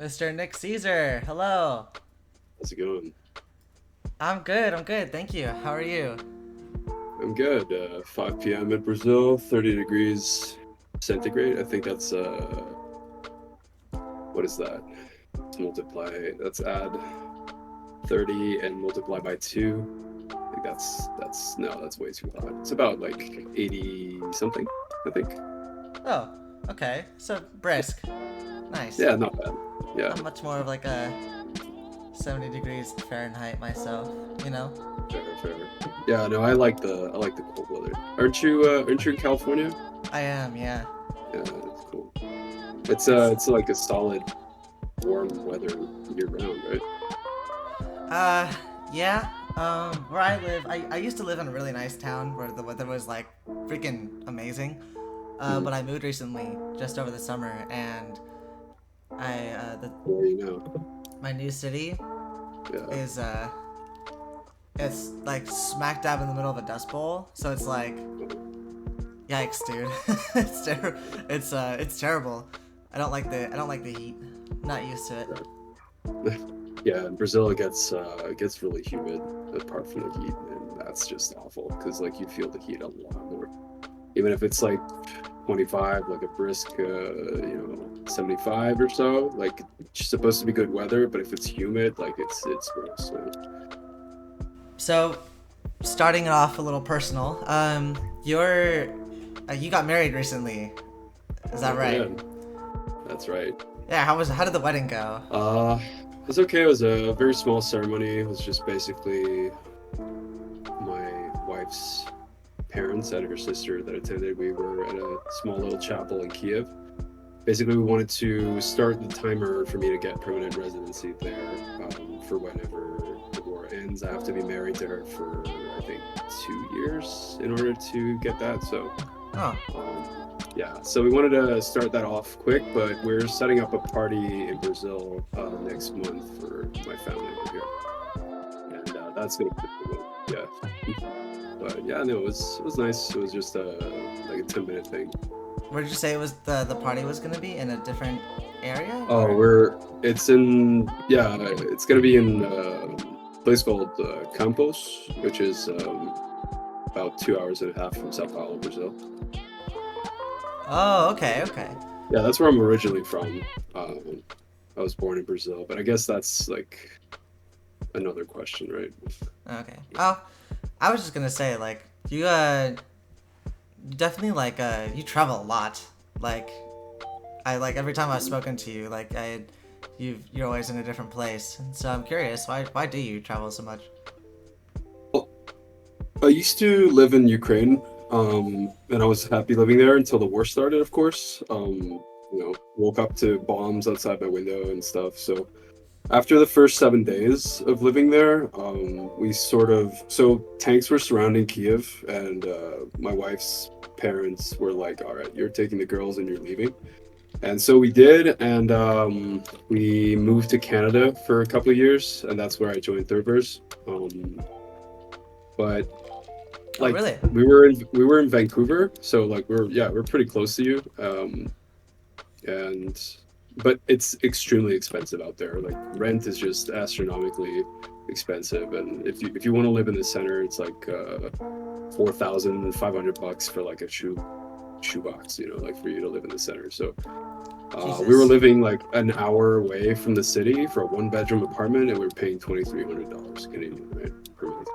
Mr. Nick Cesar. Hello. How's it going? I'm good. I'm good. Thank you. How are you? I'm good. 5 p.m. in Brazil, 30 degrees centigrade. I think that's what is that? Let's multiply. Let's add 30 and multiply by two. I think that's no, that's way too hot. It's about like 80 something, I think. Oh, okay. So brisk. Nice. Yeah, not bad. Yeah, I'm much more of like a 70 degrees Fahrenheit myself, you know? fair, fair. Yeah, no, I like the cold weather. Aren't you in California? I am, yeah. Yeah, it's cool. It's It's it's like a solid warm weather year round, right? uh yeah. Where I live, I used to live in a really nice town where the weather was like freaking amazing. Mhm. But I moved recently, just over the summer, and Well, you know. my new city Yeah. is it's like smack dab in the middle of a dust bowl, so it's like, yikes, dude. It's terrible. I don't like the heat. Not used to it. Yeah, in Brazil it gets really humid apart from the heat, and that's just awful because like you feel the heat a lot more. Even if it's like 25, like a brisk, 75 or so, like it's supposed to be good weather, but if it's humid, like it's worse. So, So, starting it off a little personal. You got married recently. Is that I right? did. That's right. Yeah. How did the wedding go? It was okay. It was a very small ceremony. It was just basically my wife's parents and her sister that attended. We were at a small little chapel in Kiev. Basically, we wanted to start the timer for me to get permanent residency there for whenever the war ends. I have to be married to her for, I think, 2 years in order to get that. So, Oh, yeah, so we wanted to start that off quick, but we're setting up a party in Brazil next month for my family over here. And that's going to be cool. Yeah. But yeah, no, it was nice. It was just like a 10-minute thing. where did you say it was the party was gonna be in a different area Oh, or? it's in, yeah, it's gonna be in a place called Campos, which is about 2 hours and a half from Sao Paulo, Brazil. Oh, okay, okay, Yeah, that's where I'm originally from. Um, I was born in Brazil, but I guess that's like another question, right? okay. Oh, I was just gonna say like you definitely like you travel a lot. Like I like every time I've spoken to you, like you're always in a different place. And so I'm curious, why do you travel so much? Well, I used to live in Ukraine, and I was happy living there until the war started, of course. Woke up to bombs outside my window and stuff. So after the first 7 days of living there, we sort of so tanks were surrounding Kiev, and my wife's parents were like, "All right, you're taking the girls and you're leaving." And so we did, and we moved to Canada for a couple of years, and that's where I joined Third but Oh, like really? we were in Vancouver, so like we're pretty close to you. And but it's extremely expensive out there. Like rent is just astronomically expensive, and if you want to live in the center, it's like 4,500 bucks for like a shoebox, like for you to live in the center. So we were Jesus. living like an hour away from the city for a one-bedroom apartment, and we were paying $2,300 Canadian, right, per month.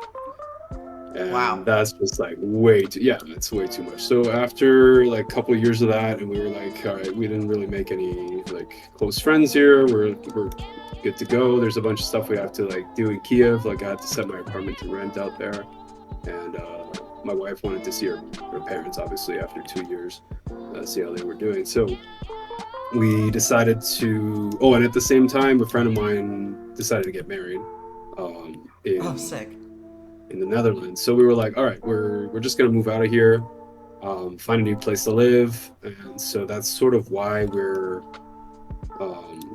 Wow. And that's just like way too, yeah, that's way too much. So after like a couple of years of that, and we were like, all right, we didn't really make any like close friends here. We're good to go. There's a bunch of stuff we have to like do in Kiev. Like I had to set my apartment to rent out there, and my wife wanted to see her parents obviously after 2 years, see how they were doing. So we decided to. Oh, and at the same time, a friend of mine decided to get married Oh, in sick. the Netherlands. So we were like, all right, we're just gonna move out of here, find a new place to live, and so that's sort of why we're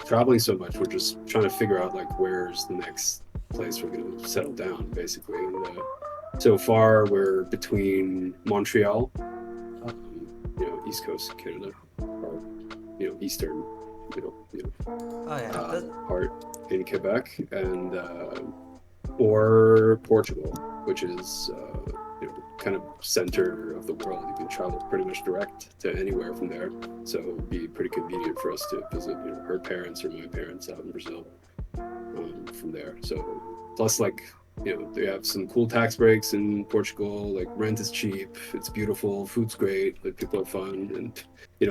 traveling so much. We're just trying to figure out like where's the next place we're gonna settle down, basically. And so far, we're between Montreal, East Coast of Canada, or Eastern, Oh yeah. part in Quebec, and or Portugal, which is kind of center of the world. You can travel pretty much direct to anywhere from there, so it would be pretty convenient for us to visit her parents or my parents out in Brazil from there. So plus like they have some cool tax breaks in Portugal. Like rent is cheap, it's beautiful, food's great, like people are fun, and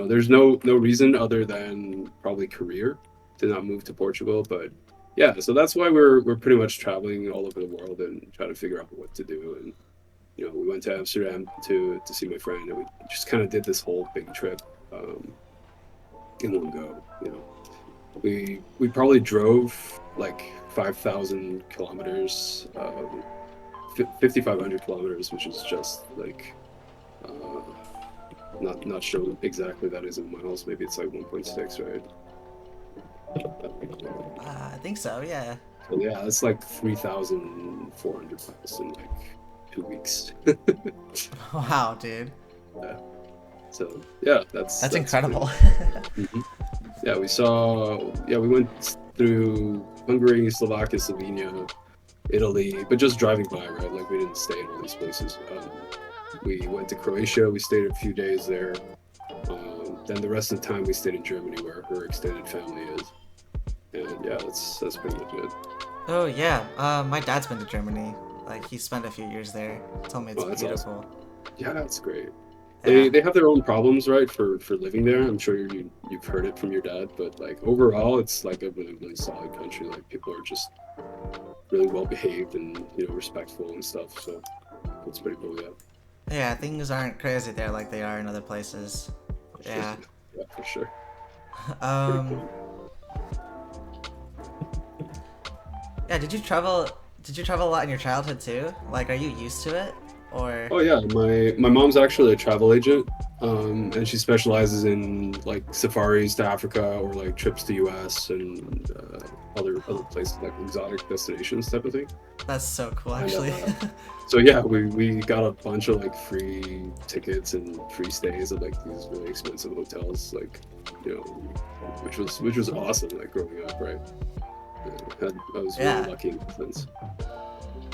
there's no reason other than probably career to not move to Portugal. But yeah, so that's why we're pretty much traveling all over the world and trying to figure out what to do. And we went to Amsterdam to see my friend, and we just kind of did this whole big trip in one go. We probably drove like 5,000 kilometers, 5,500 kilometers, which is just like uh, not sure exactly that is in miles. Maybe it's like 1.6, right? I think so. Yeah. So yeah, it's like 3,400 miles in like 2 weeks. Wow, dude. Yeah. So yeah, that's Incredible. Mhm. Yeah, we went through Hungary, Slovakia, Slovenia, Italy, but just driving by, right? Like we didn't stay in all these places. We went to Croatia. We stayed a few days there. Then the rest of the time we stayed in Germany, where her extended family is. And yeah, that's pretty much it. Oh yeah. My dad's been to Germany. Like he spent a few years there. Told me it's That's beautiful. awesome. Yeah, that's great. Yeah. They have their own problems, right, for living there. I'm sure you've heard it from your dad, but like overall, it's like a really really solid country. Like people are just really well behaved and respectful and stuff. So it's pretty cool. Yeah. Yeah. Things aren't crazy there like they are in other places. Yeah. Yeah, for sure. Pretty Um. cool. Yeah. Did you travel? Did you travel a lot in your childhood too? Like, are you used to it, or? Oh yeah, my mom's actually a travel agent, and she specializes in like safaris to Africa or like trips to US and other places like exotic destinations type of thing. That's so cool, And actually. so yeah, we got a bunch of like free tickets and free stays at like these really expensive hotels, like you know, which was awesome. Like growing up, right? I was Yeah. really lucky in that sense.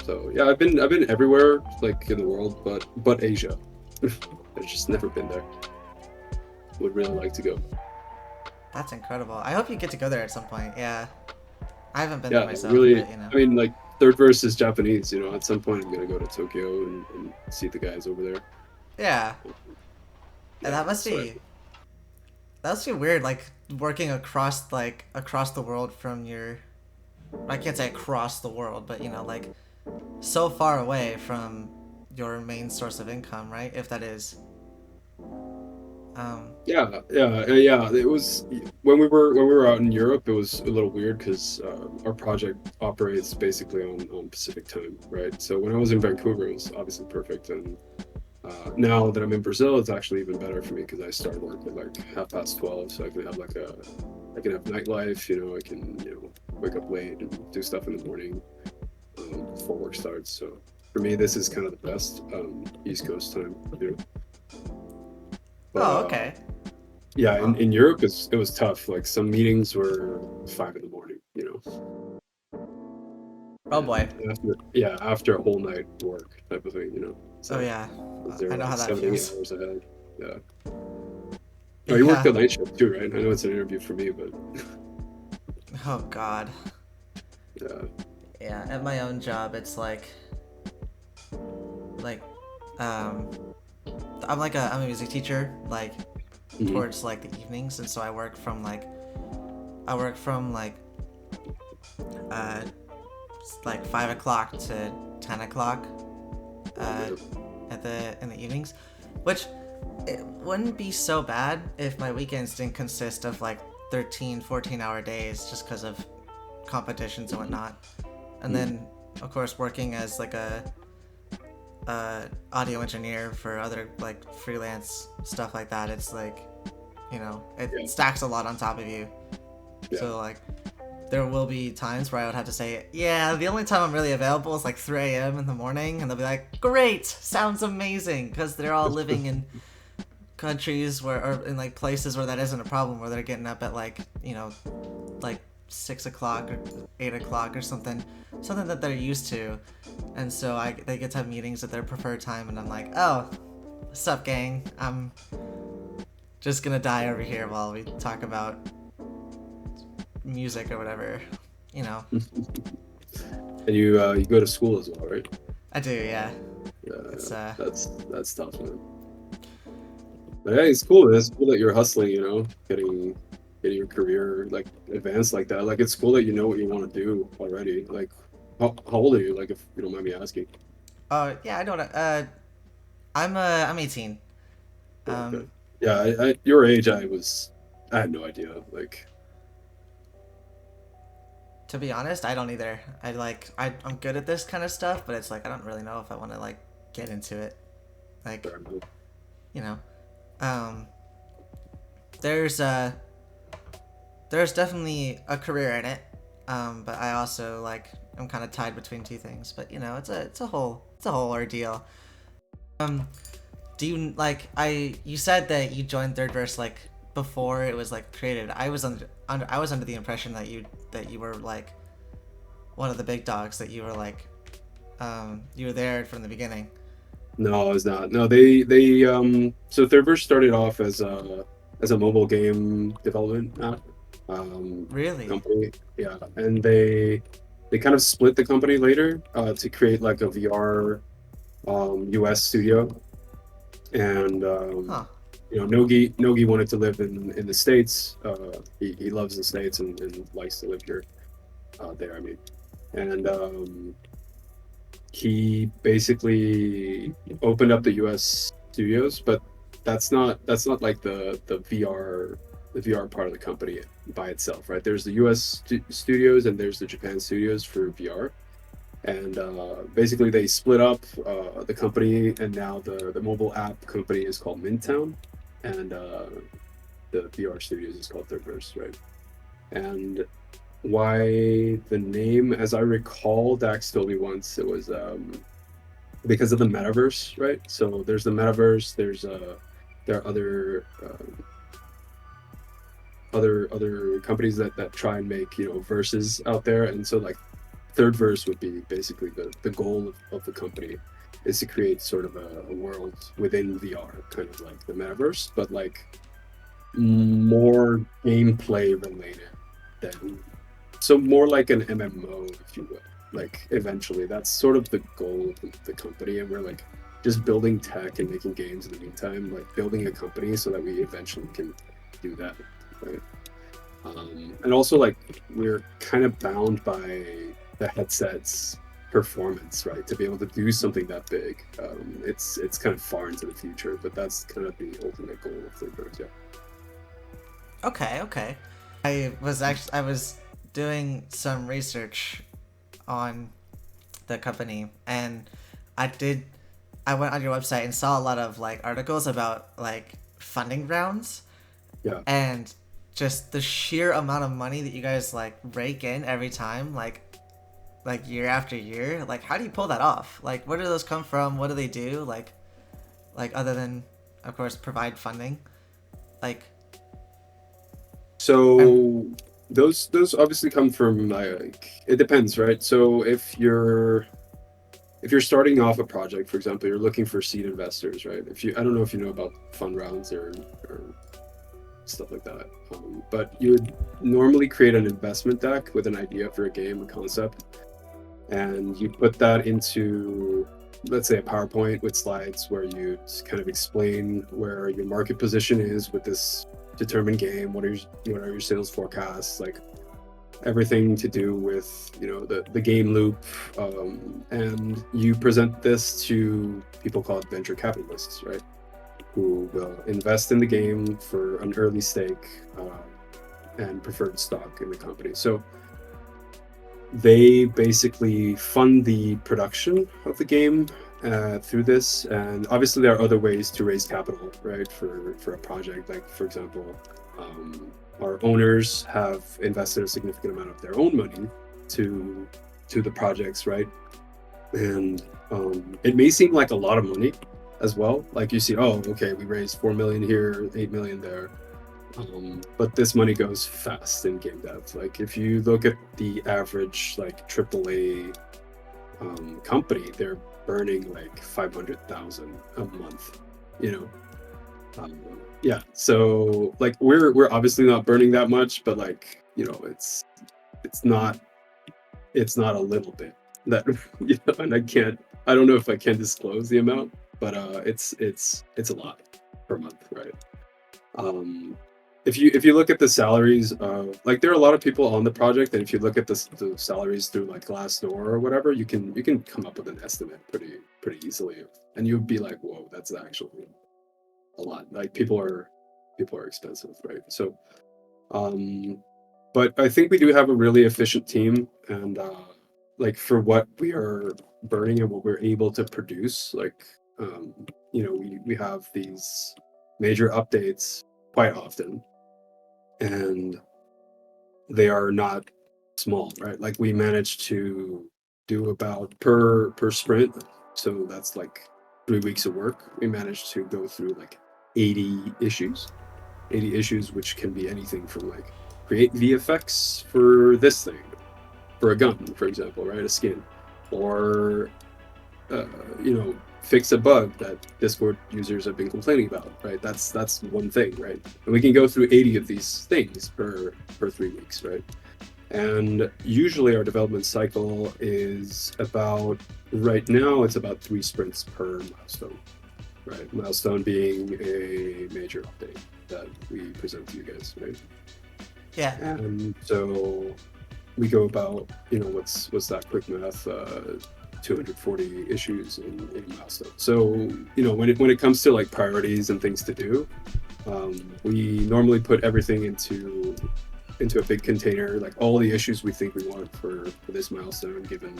So yeah, I've been everywhere like in the world, but Asia. I've just never been there. Would really like to go. That's incredible. I hope you get to go there at some point. Yeah. I haven't been there Yeah, myself, really. but you know. I mean, like third verse is Japanese. At some point I'm gonna go to Tokyo and see the guys over there. Yeah. And Yeah, that must be weird, like working across the world from your. I can't say across the world, but like so far away from your main source of income, right? If that is. Yeah. It was when we were out in Europe. It was a little weird because our project operates basically on Pacific time, right? So when I was in Vancouver, it was obviously perfect, and now that I'm in Brazil, it's actually even better for me because I start work at like 12:30, so I can have I can have nightlife. I can wake up late and do stuff in the morning before work starts. So for me, this is kind of the best East Coast time. But Oh, okay. yeah, Oh, in Europe, it was tough. Like some meetings were 5 in the morning. oh boy. And after a whole night work type of thing. Oh So yeah. they're I know how like that 7 8 feels. hours ahead. Yeah. Oh, you work Yeah. the night shift too, right? I know it's an interview for me, but Oh God. yeah. Yeah. At my own job, it's like, um, I'm a music teacher, like Mhm. towards like the evenings, and so I work from uh, 5 o'clock to 10 o'clock, uh, in the evenings, which it wouldn't be so bad if my weekends didn't consist of like 13, 14-hour days just because of competitions and whatnot. And then, of course, working as like a audio engineer for other like freelance stuff like that, it's like, it Yeah. stacks a lot on top of you. Yeah. So like, there will be times where I would have to say, yeah, the only time I'm really available is like 3 a.m. in the morning, and they'll be like, great, sounds amazing, because they're all living in countries where, or in like places where that isn't a problem, where they're getting up at like, like 6 o'clock or 8 o'clock or something that they're used to, and so they get to have meetings at their preferred time, and I'm like, oh, what's up, gang? I'm just gonna die over here while we talk about music or whatever, you know. And you go to school as well, right? I do, yeah. Yeah, It's that's tough, man. But hey, it's cool. It's cool that you're hustling, getting your career like advanced like that. Like it's cool that you know what you want to do already. Like how old are you? Like if you don't mind me asking. yeah, I don't. I'm 18. Oh, okay. Yeah, I your age, I had no idea. Like, To be honest, I don't either. I'm good at this kind of stuff, but it's like I don't really know if I want to like get into it. Like, fair enough. you know, um, there's there's definitely a career in it, but I also like I'm kind of tied between two things. But it's a whole ordeal. Um, do you like you said that you joined Third Verse like before it was like created. I was under the impression that you were like one of the big dogs, that you were like you were there from the beginning. No, I was not. No, they so Thirdverse started off as a mobile game development app Really? company. Yeah, and they kind of split the company later to create like a VR US studio. And Huh. Nogi wanted to live in the States. He loves the States and likes to live here. There, I mean, and he basically opened up the U.S. studios, but that's not like the VR part of the company by itself, right? There's the U.S. studios and there's the Japan studios for VR, and basically they split up the company, and now the mobile app company is called Midtown, and the VR studios is called Thirdverse, right? And why the name, as I recall, Dax told me once, it was because of the metaverse, right? So there's the metaverse. There are other companies that try and make verses out there, and so like Third Verse would be basically the goal of the company is to create sort of a world within VR, kind of like the metaverse, but like more gameplay related than, so more like an MMO, if you will. Like eventually, that's sort of the goal of the company, and we're like just building tech and making games in the meantime, like building a company so that we eventually can do that, right? And also, like, we're kind of bound by the headset's performance, right? To be able to do something that big, it's kind of far into the future, but that's kind of the ultimate goal of Flickr, yeah. Okay. I was doing some research on the company, and I went on your website and saw a lot of like articles about like funding rounds, Yeah. and just the sheer amount of money that you guys like rake in every time, like year after year. Like, how do you pull that off? Like, where do those come from? What do they do? Like other than, of course, provide funding. Like, I'm So those obviously come from, like, it depends, right? So if you're starting off a project, for example, you're looking for seed investors, right? I don't know if you know about fund rounds or stuff like that, but you would normally create an investment deck with an idea for a game, a concept, and you put that into, let's say, a PowerPoint with slides where you kind of explain where your market position is with this determined game. What are your sales forecasts, like everything to do with the game loop, and you present this to people called venture capitalists, right? Who will invest in the game for an early stake and preferred stock in the company. So they basically fund the production of the game through this, and obviously there are other ways to raise capital, right, for a project. Like, for example, our owners have invested a significant amount of their own money to the projects, right? And it may seem like a lot of money as well. Like you see, oh, okay, we raised 4 million here, 8 million there. But this money goes fast in game dev. Like if you look at the average like AAA company, they're burning like 500,000 a month. You know, um, yeah. So like we're obviously not burning that much, but like it's not a little bit that and I don't know if I can disclose the amount, but it's a lot per month, right? Um, if you look at the salaries of like there are a lot of people on the project, and if you look at the salaries through like Glassdoor or whatever, you can come up with an estimate pretty easily, and you'd be like, whoa, that's actually a lot. Like people are expensive, right? So um, but I think we do have a really efficient team, and like for what we are burning and what we're able to produce, like we have these major updates quite often, and they are not small, right? Like we managed to do about per sprint, so that's like 3 weeks of work. We managed to go through like 80 issues 80 issues, which can be anything from like create VFX for this thing, for a gun, for example, right? A skin, or uh, fix a bug that Discord users have been complaining about, right? That's one thing, right? And we can go through 80 of these things per 3 weeks, right? And usually our development cycle is about right now it's about 3 sprints per milestone, right? Milestone being a major update that we present to you guys, right? Yeah. And so we go about, what's that quick math? 240 issues in a milestone. So, when it comes to like priorities and things to do, we normally put everything into a big container, like all the issues we think we want for this milestone, given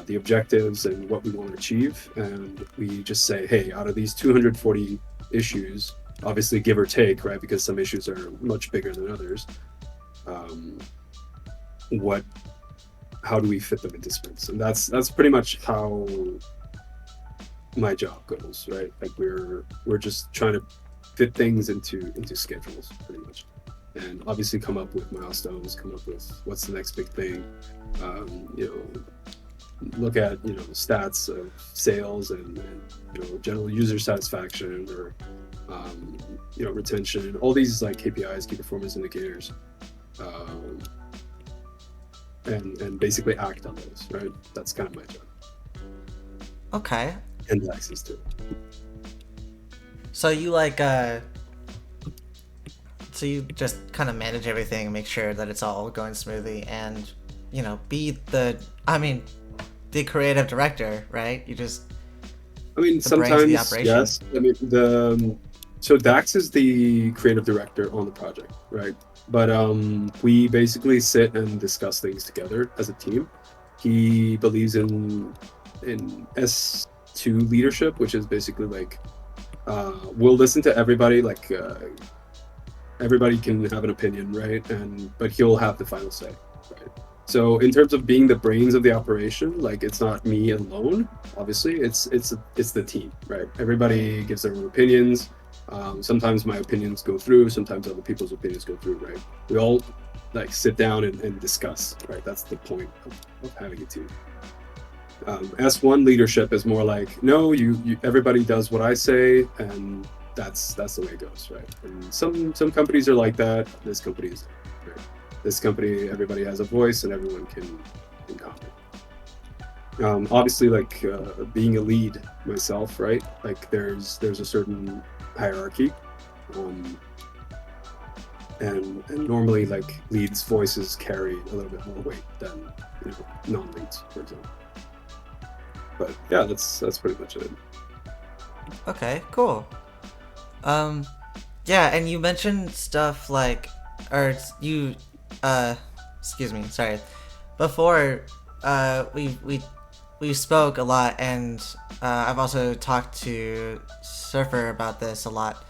the objectives and what we want to achieve. And we just say, hey, out of these 240 issues, obviously give or take, right? Because some issues are much bigger than others. How do we fit them into sprints? And that's pretty much how my job goes, right? Like we're just trying to fit things into schedules, pretty much, and obviously come up with milestones, come up with what's the next big thing. Look at stats of sales and general user satisfaction, or retention, all these like KPIs, key performance indicators, and basically act on those, right? That's kind of my job. Okay. And access to it. So you so you just kind of manage everything and make sure that it's all going smoothly, and be the creative director, right? You just sometimes yes. So Dax is the creative director on the project, right? But we basically sit and discuss things together as a team. He believes in S2 leadership, which is basically like we'll listen to everybody. Like everybody can have an opinion, right? But he'll have the final say, right? So in terms of being the brains of the operation, like it's not me alone. Obviously, it's the team, right? Everybody gives their own opinions. Sometimes my opinions go through, sometimes other people's opinions go through, right? We all like sit down and discuss, right? That's the point of having a team. S1 leadership is more like, no, you everybody does what I say, and that's the way it goes, right? And some companies are like that. This company is, right? This company, everybody has a voice and everyone can comment. Obviously, like being a lead myself, right? Like there's a certain hierarchy, and normally like leads' voices carry a little bit more weight than non-leads, for example. But yeah, that's pretty much it. Okay, cool. Yeah, and you mentioned stuff like, or you, excuse me, sorry. Before, we spoke a lot, and I've also talked to Surfer about this a lot.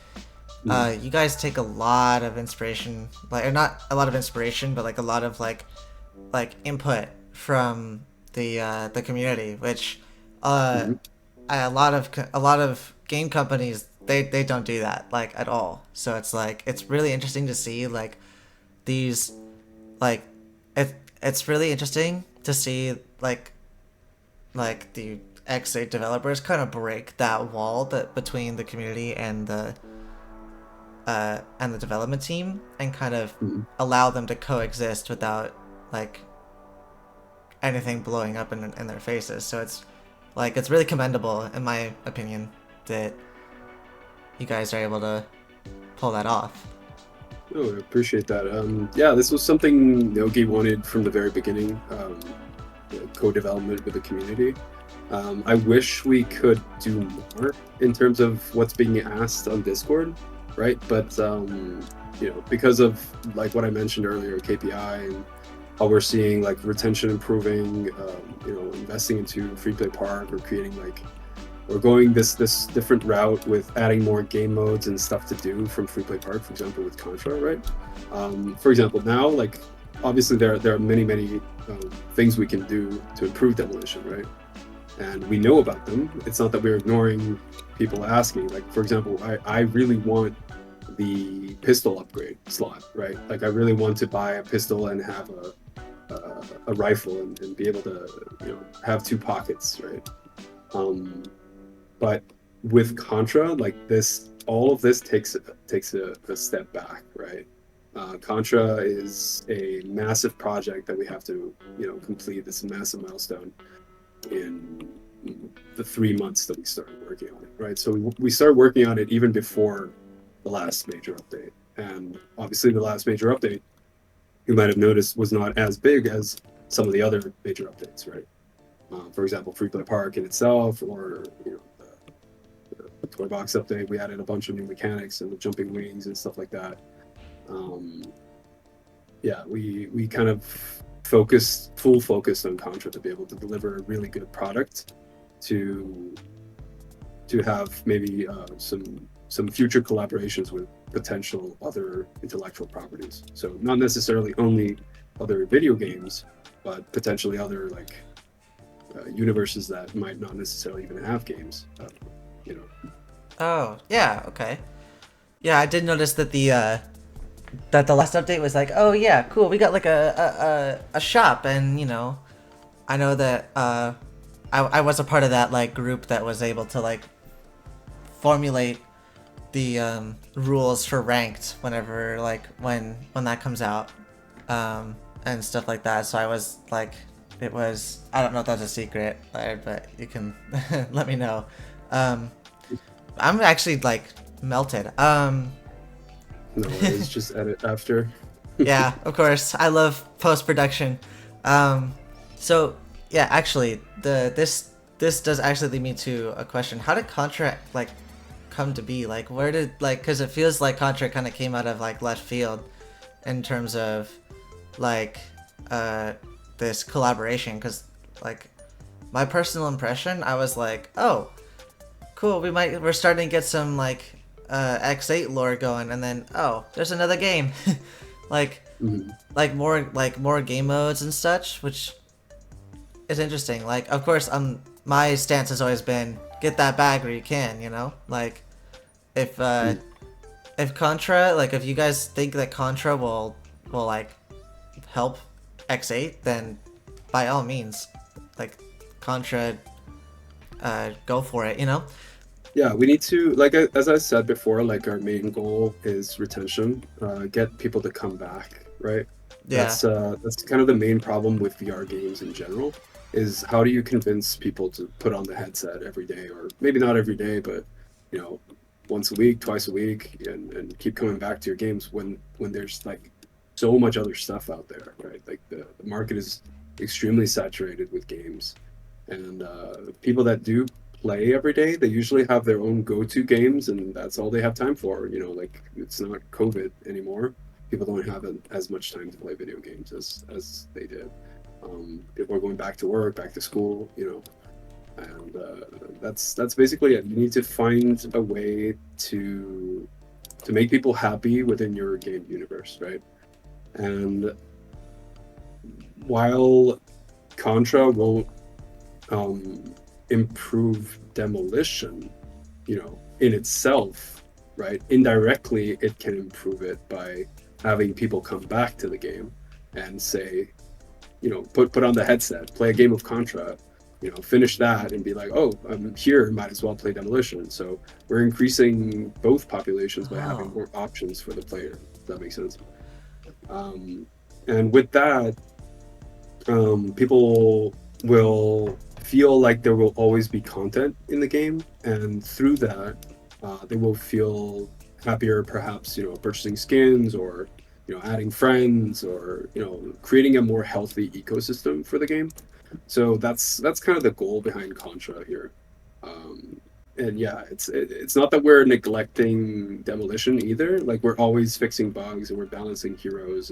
You guys take a lot of inspiration, or not a lot of inspiration, but like a lot of like input from the community, which a lot of game companies they don't do that like at all. So it's like it's really interesting to see like these like it's really interesting to see like the X8 developers kind of break that wall that between the community and the development team and kind of Mhm. allow them to coexist without like anything blowing up in their faces. So it's like it's really commendable in my opinion that you guys are able to pull that off. Oh, I appreciate that. Yeah, this was something Nogi wanted from the very beginning. Co-development with the community. I wish we could do more in terms of what's being asked on Discord, right? But because of like what I mentioned earlier, KPI and how we're seeing like retention improving, investing into free play park or creating like we're going this different route with adding more game modes and stuff to do from free play park, for example, with Contra, right? For example, now like obviously there are many things we can do to improve demolition, right? And we know about them. It's not that we're ignoring people asking. Like for example, I really want the pistol upgrade slot, right? Like I really want to buy a pistol and have a rifle and be able to have two pockets, right? Um, but with Contra, like this, all of this takes a step back, right? Contra is a massive project that we have to complete. This massive milestone in the 3 months that we started working on it, right? So we started working on it even before the last major update, and obviously the last major update you might have noticed was not as big as some of the other major updates, right? For example, Free Play Park in itself, or the toy box update, we added a bunch of new mechanics and the jumping wings and stuff like that. Um, yeah, we kind of full focus on Contra to be able to deliver a really good product to have maybe some future collaborations with potential other intellectual properties. So not necessarily only other video games, but potentially other like universes that might not necessarily even have games. You know. Oh yeah, okay. Yeah, I did notice that the last update was like, oh yeah, cool. We got like a shop, and I know that I was a part of that like group that was able to like formulate the rules for ranked whenever like when that comes out, and stuff like that. So I was like, it was I don't know if that's a secret, but you can let me know. Um, I'm actually like melted. No worries, just edit after. Yeah, of course. I love post production. Um, so yeah, actually, this does actually lead me to a question. How did Contra like come to be? Like, where did like? Because it feels like Contra kind of came out of like left field in terms of like this collaboration. Because like my personal impression, I was like, oh, cool. We're starting to get some like X8 lore going, and then oh, there's another game. like Mhm. like more game modes and such, which is interesting. Like of course my stance has always been get that bag where you can, like if Mhm. if Contra, like if you guys think that Contra will like help X8, then by all means, like Contra, go for it. Yeah, we need to as I said before, like our main goal is retention, get people to come back, right? Yeah. That's kind of the main problem with VR games in general, is how do you convince people to put on the headset every day, or maybe not every day, but you know, once a week, twice a week, and keep coming back to your games when there's like so much other stuff out there, right? Like the market is extremely saturated with games, and people that do play every day, they usually have their own go-to games, and that's all they have time for. Like it's not COVID anymore. People don't have as much time to play video games as they did. People are going back to work, back to school, and that's basically it. You need to find a way to make people happy within your game universe, right? And while Contra won't um, improve Demolition, in itself, right? Indirectly, it can improve it by having people come back to the game and say, put on the headset, play a game of Contra, finish that and be like, oh, I'm here, might as well play Demolition. So we're increasing both populations by having Oh. more options for the player. If that makes sense. Um, and with that, people will feel like there will always be content in the game, and through that, they will feel happier, perhaps purchasing skins or adding friends or creating a more healthy ecosystem for the game. So that's kind of the goal behind Contra here. Um, and yeah, it's not that we're neglecting Demolition either. Like we're always fixing bugs and we're balancing heroes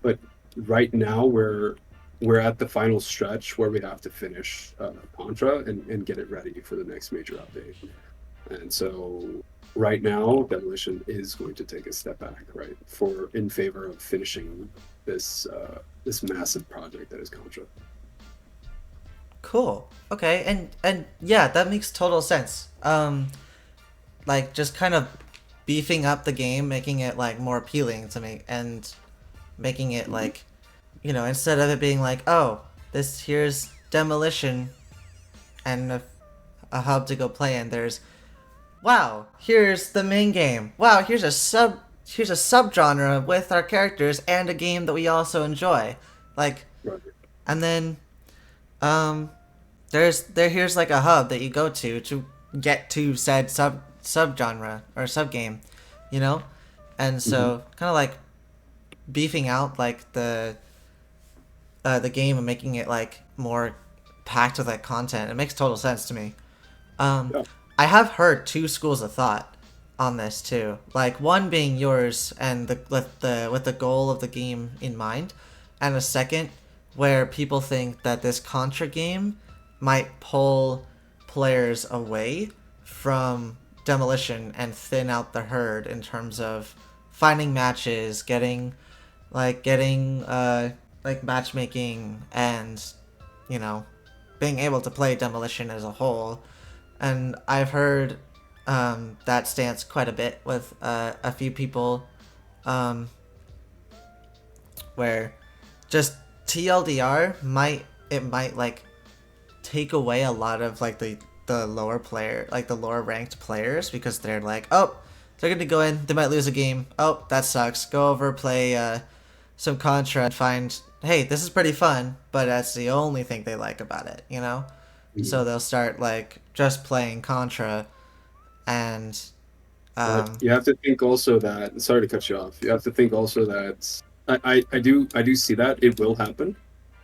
but right now we're at the final stretch where we have to finish Contra and get it ready for the next major update. And so right now, Demolition is going to take a step back, right, for in favor of finishing this massive project that is Contra. Cool. Okay, and yeah, that makes total sense. Like just kind of beefing up the game, making it like more appealing to me, and making it Mhm. like, instead of it being like, oh, this here's Demolition and a hub to go play in. There's, wow, here's the main game. Wow, here's a subgenre with our characters and a game that we also enjoy. Like, Right. and then um here's like a hub that you go to get to said subgenre or subgame, you know? And Mhm. so kind of like beefing out like the game and making it like more packed with like content. It makes total sense to me. Um, Yeah. I have heard two schools of thought on this too. Like one being yours and the goal of the game in mind, and a second where people think that this Contra game might pull players away from Demolition and thin out the herd in terms of finding matches, getting like matchmaking and you know being able to play Demolition as a whole. And I've heard that stance quite a bit with a few people, um, where just TLDR might like take away a lot of like the lower player, like the lower ranked players, because they're like, oh, they're gonna go in, they might lose a game, oh, that sucks, go over, play some Contra and find, hey, this is pretty fun, but that's the only thing they like about it, you know? So Mhm. they'll start like just playing Contra and But um you have to think also that, sorry to cut you off. You have to think also that I do see that it will happen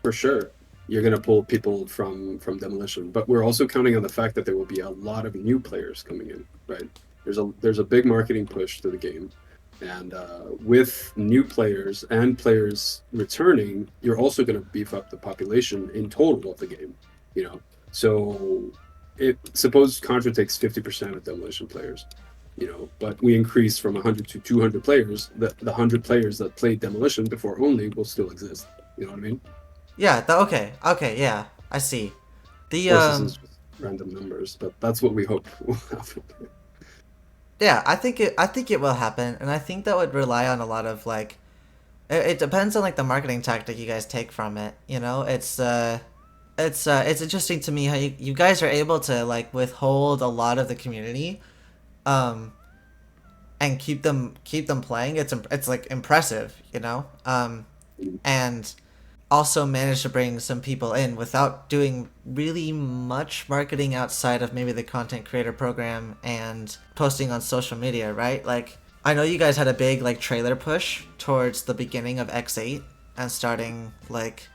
for sure. You're gonna pull people from Demolition, but we're also counting on the fact that there will be a lot of new players coming in, right? There's a big marketing push to the game, and with new players and players returning, you're also gonna beef up the population in total of the game, you know. So, suppose Contra takes 50% of Demolition players, but we increase from 100 to 200 players. The 100 players that played Demolition before only will still exist. You know what I mean? yeah, okay, yeah, I see. Of The course, this is just random numbers, but that's what we hope will happen. yeah, I think it will happen, and I think that would rely on a lot of like it depends on like the marketing tactic you guys take from it. It's interesting to me how you guys are able to like withhold a lot of the community, um, and keep them playing. It's like impressive, and also manage to bring some people in without doing really much marketing outside of maybe the content creator program and posting on social media, right? Like I know you guys had a big like trailer push towards the beginning of X8 and starting like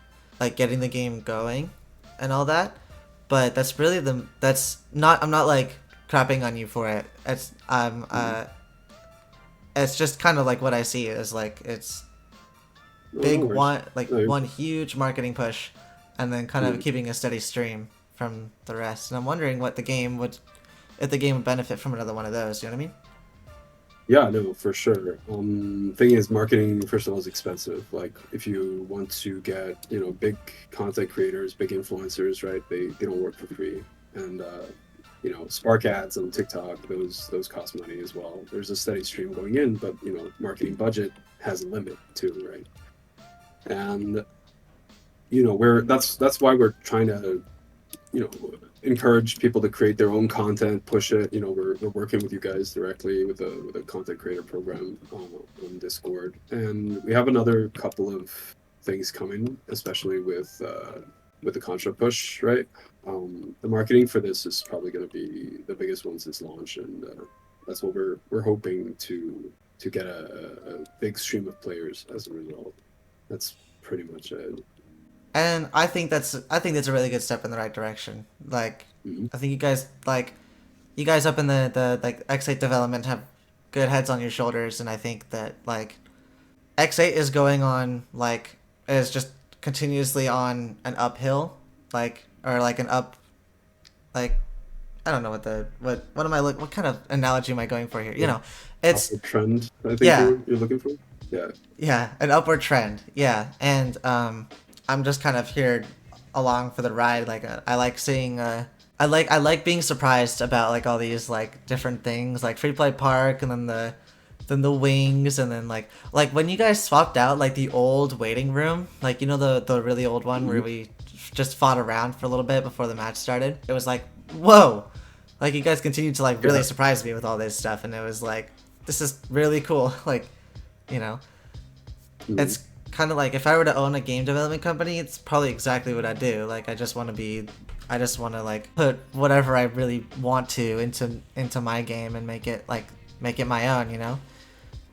getting the game going and all that. But that's really that's not I'm not like crapping on you for it. It's just kind of like what I see is like it's No, no big worries. one like No, you're one fine. huge marketing push and then kind of Mm. keeping a steady stream from the rest. And I'm wondering what the game would if the game would benefit from another one of those, you know what I mean? Yeah, no, for sure. Thing is, marketing first of all is expensive. Like, if you want to get, big content creators, big influencers, right? They don't work for free, and Spark ads on TikTok, those cost money as well. There's a steady stream going in, but marketing budget has a limit too, right? And we're that's why we're trying to you know encourage people to create their own content, push it. We're working with you guys directly with a content creator program on Discord, and we have another couple of things coming, especially with the contract push, right? The marketing for this is probably going to be the biggest one since launch, and that's what we're hoping to get a big stream of players as a result. That's pretty much it. And I think that's a really good step in the right direction. Like, Mhm. I think you guys up in the like X8 development have good heads on your shoulders, and I think that like X8 is going on like is just continuously on an uphill, like or like an up like I don't know what am I look what kind of analogy am I going for here? You Yeah. know, it's Upward trend, I think yeah you're looking for. Yeah. yeah an upward trend yeah, and I'm just kind of here along for the ride. Like I like seeing I like being surprised about like all these like different things like free play park and then the wings and then like when you guys swapped out like the old waiting room, like the really old one where Mhm. we just fought around for a little bit before the match started. It was like whoa, like you guys continued to like really Yeah. surprise me with all this stuff, and it was like this is really cool. Like you know Mhm. it's kind of like if I were to own a game development company, it's probably exactly what I do. Like I just want to like put whatever I really want to into my game and make it my own, you know?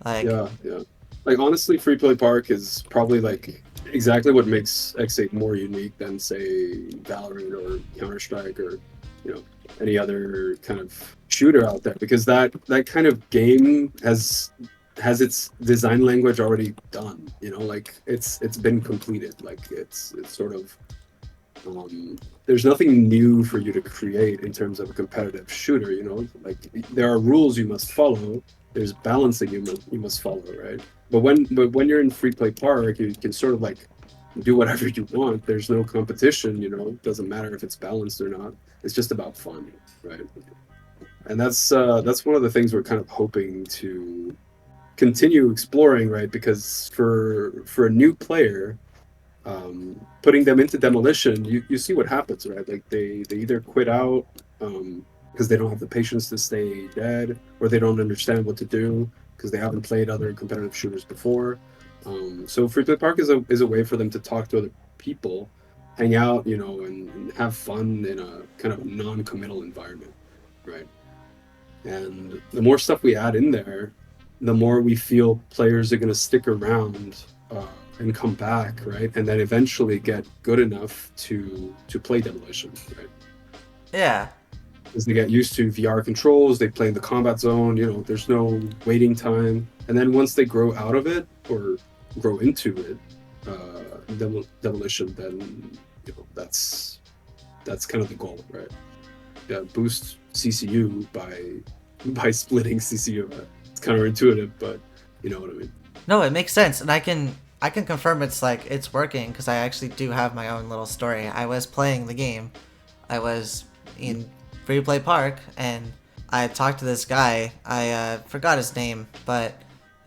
Like Yeah, yeah. Like, honestly, Free Play Park is probably like exactly what makes X8 more unique than, say, Valorant or Counter Strike or you know any other kind of shooter out there, because that kind of game has its design language already done. Like, it's been completed. Like, it's sort of there's nothing new for you to create in terms of a competitive shooter. Like, there are rules you must follow, there's balancing you must follow, right? But when you're in Free Play Park, you can sort of like do whatever you want. There's no competition. It doesn't matter if it's balanced or not. It's just about fun, right? And that's one of the things we're kind of hoping to continue exploring, right? Because for a new player, putting them into demolition, you see what happens, right? Like, they either quit out because they don't have the patience to stay dead, or they don't understand what to do because they haven't played other competitive shooters before. So Free Play Park is a way for them to talk to other people, hang out, and have fun in a kind of non-committal environment, right? And the more stuff we add in there, the more we feel players are going to stick around and come back, right? And then eventually get good enough to play Demolition, right? yeah. As they get used to VR controls, they play in the combat zone. There's no waiting time, and then once they grow out of it or grow into it, Demolition, then that's kind of the goal, right? Yeah, boost CCU by splitting CCU. It's counterintuitive, but you know what I mean. No, it makes sense, and I can confirm it's working because I actually do have my own little story. I was playing the game. I was in Free Play Park, and I talked to this guy. I forgot his name, but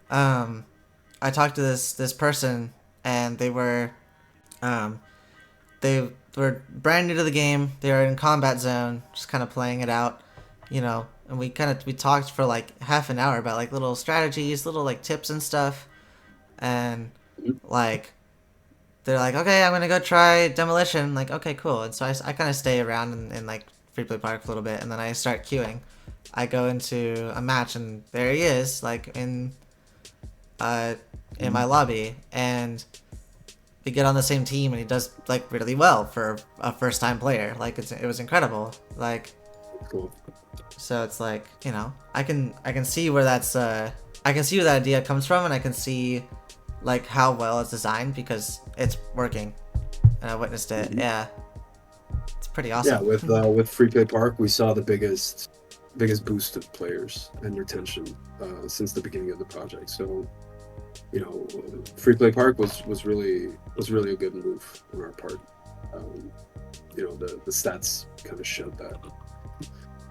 I talked to this person, and um, they were brand new to the game. They were in combat zone, just kind of playing it out, And we talked for like half an hour about like little strategies, little like tips and stuff, and Mhm. like they're like, okay, I'm gonna go try demolition. I'm like, okay, cool. And so I kind of stay around in like free play park for a little bit, and then I start queuing. I go into a match, and there he is, like uh in my lobby, and we get on the same team, and he does like really well for a first time player. Like it was incredible. Like Cool. so it's like I can see where I can see where that idea comes from, and I can see like how well it's designed because it's working, and I witnessed it. Mhm. Yeah, it's pretty Yeah, awesome. with Free Play Park, we saw biggest boost to players and retention since the beginning of the project. So Free Play Park was really a good move on our part. Um, the stats kind of showed that.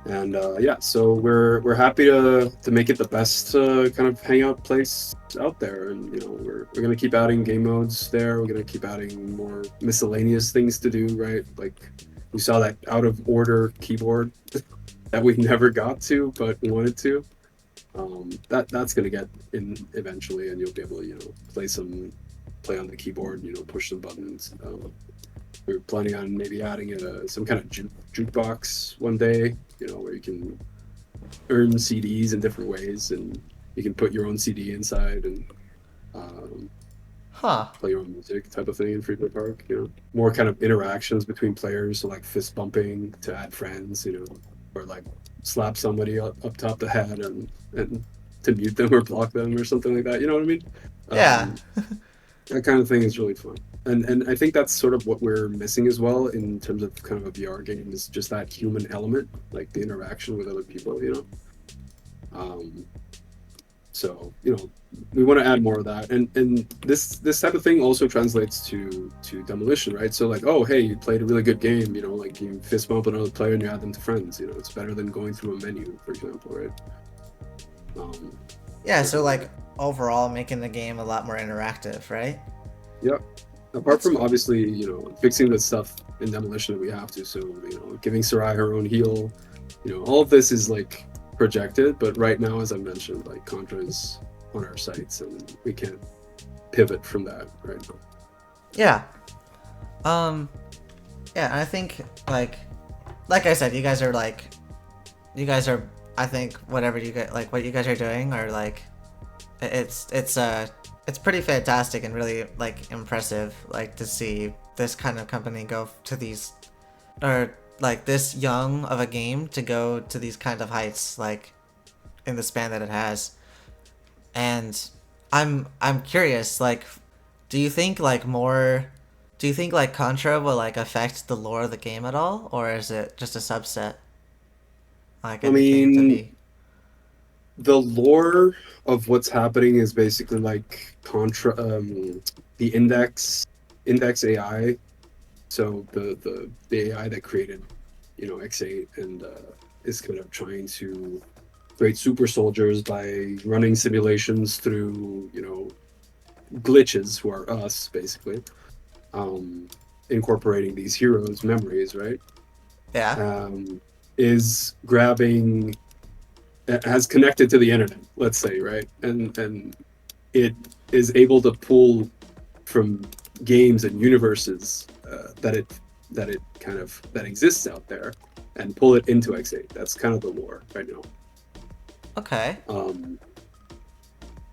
And so we're happy to make it the best kind of hangout place out there, and we're gonna keep adding game modes there. We're gonna keep adding more miscellaneous things to do, right? Like we saw that out of order keyboard that we never got to, but we wanted to. That's gonna get in eventually, and you'll be able to play on the keyboard, push some buttons. We're planning on maybe adding some kind of jukebox one day, where you can earn CDs in different ways, and you can put your own CD inside and Huh. play your own music type of thing in Freeport Park. More kind of interactions between players, so like fist bumping to add friends, or like slap somebody up top the head and to mute them or block them or something like that. You know what I mean? Yeah. That kind of thing is really fun. And I think that's sort of what we're missing as well in terms of kind of a VR game, is just that human element, like the interaction with other people, So we want to add more of that, and this type of thing also translates to demolition, right? So like, oh hey, you played a really good game, like you fist bump another player and you add them to friends. It's better than going through a menu, for example, right? Yeah, so like overall making the game a lot more interactive, right? Yep. Apart from obviously, fixing the stuff in demolition that we have to, so giving Sarai her own heal, all of this is like projected, but right now, as I mentioned, like Contra is on our sights and we can't pivot from that right now. Yeah. Yeah, and I think like I said, you guys are I think whatever you guys like what you guys are doing are like it's pretty fantastic and really like impressive, like to see this kind of company go to these, or like this young of a game to go to these kind of heights, like in the span that it has. And I'm curious, like, do you think like Contra will like affect the lore of the game at all, or is it just a subset? Like I anything to mean, be. the lore of what's happening is basically like Contra, the index AI. So the AI that created, X8 and is kind of trying to create super soldiers by running simulations through, glitches, who are us basically, incorporating these heroes' memories, right? Yeah. Is grabbing, has connected to the internet, let's say, right? And it is able to pull from games and universes that exists out there, and pull it into X8. That's kind of the lore right now. Okay.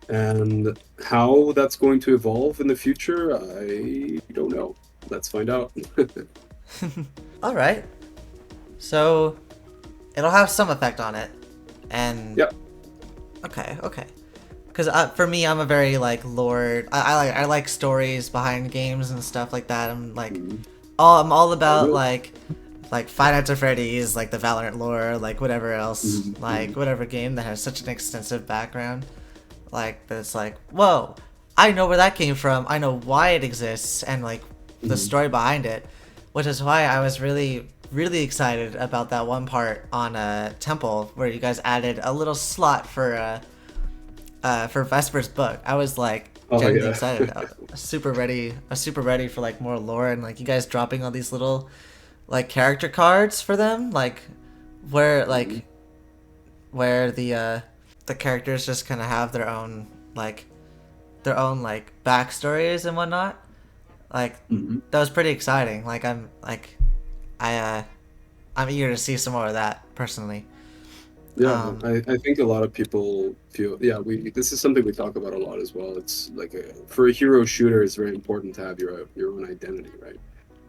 And how that's going to evolve in the future, I don't know. Let's find out. All right. So it'll have some effect on it, and Yep. Okay. Because for me, I'm a very like lore. I like stories behind games and stuff like that. I'm like, I'm all about like Five Nights at Freddy's, like the Valorant lore, like whatever else, like whatever game that has such an extensive background, like that's like, whoa, I know where that came from. I know why it exists, and like the story behind it, which is why I was really excited about that one part on Temple where you guys added a little slot for Vesper's book. I was like genuinely excited. I was super ready for like more lore, and like you guys dropping all these little like character cards for them, like where the characters just kind of have their own backstories and whatnot. Like that was pretty exciting. Like I'm eager to see some more of that personally. Yeah, I think a lot of people feel, this is something we talk about a lot as well. It's like for a hero shooter, it's very important to have your own identity, right?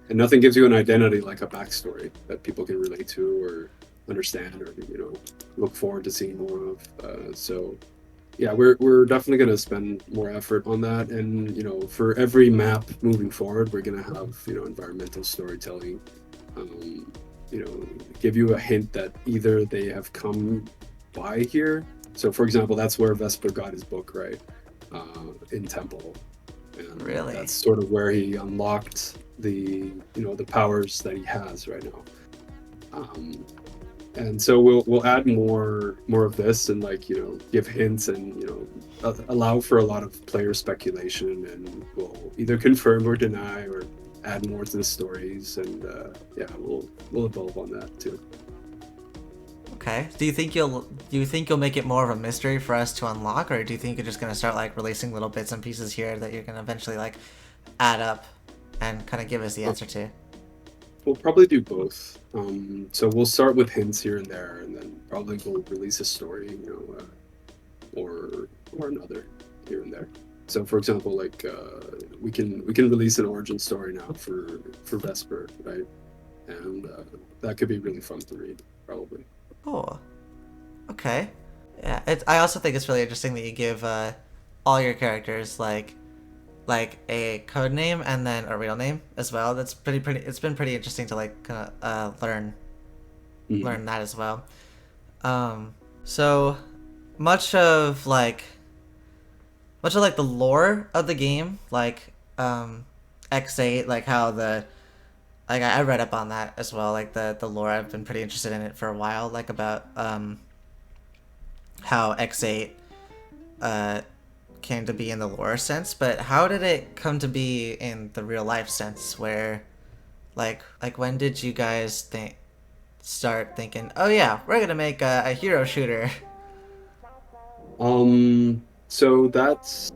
And nothing gives you an identity like a backstory that people can relate to or understand, or look forward to seeing more of. So yeah, we're definitely going to spend more effort on that, and for every map moving forward, we're going to have environmental storytelling, give you a hint that either they have come by here. So, for example, that's where Vesper got his book, right? In Temple, and Really? that's sort of where he unlocked the powers that he has right now. Um, and so we'll add more of this, and give hints, and allow for a lot of player speculation, and we'll either confirm or deny or add more to the stories, and yeah, we'll evolve on that too. Okay. Do you think you'll make it more of a mystery for us to unlock, or do you think you're just gonna start like releasing little bits and pieces here that you're gonna eventually like add up and kind of give us the answer to? We'll probably do both. So we'll start with hints here and there, and then probably we'll release a story, or another here and there. So, for example, like we can release an origin story now for Vesper, right? And that could be really fun to read, probably. Oh. Okay. Yeah. I also think it's really interesting that you give all your characters like a code name and then a real name as well. That's pretty. It's been pretty interesting to like kind of Mhm. learn that as well. So much of like the lore of the game, like X8, like how the like I read up on that as well. Like the lore, I've been pretty interested in it for a while. Like about how X8 uh came to be in the lore sense, but how did it come to be in the real life sense? Where like when did you guys start thinking, oh yeah, we're gonna make a hero shooter? So that's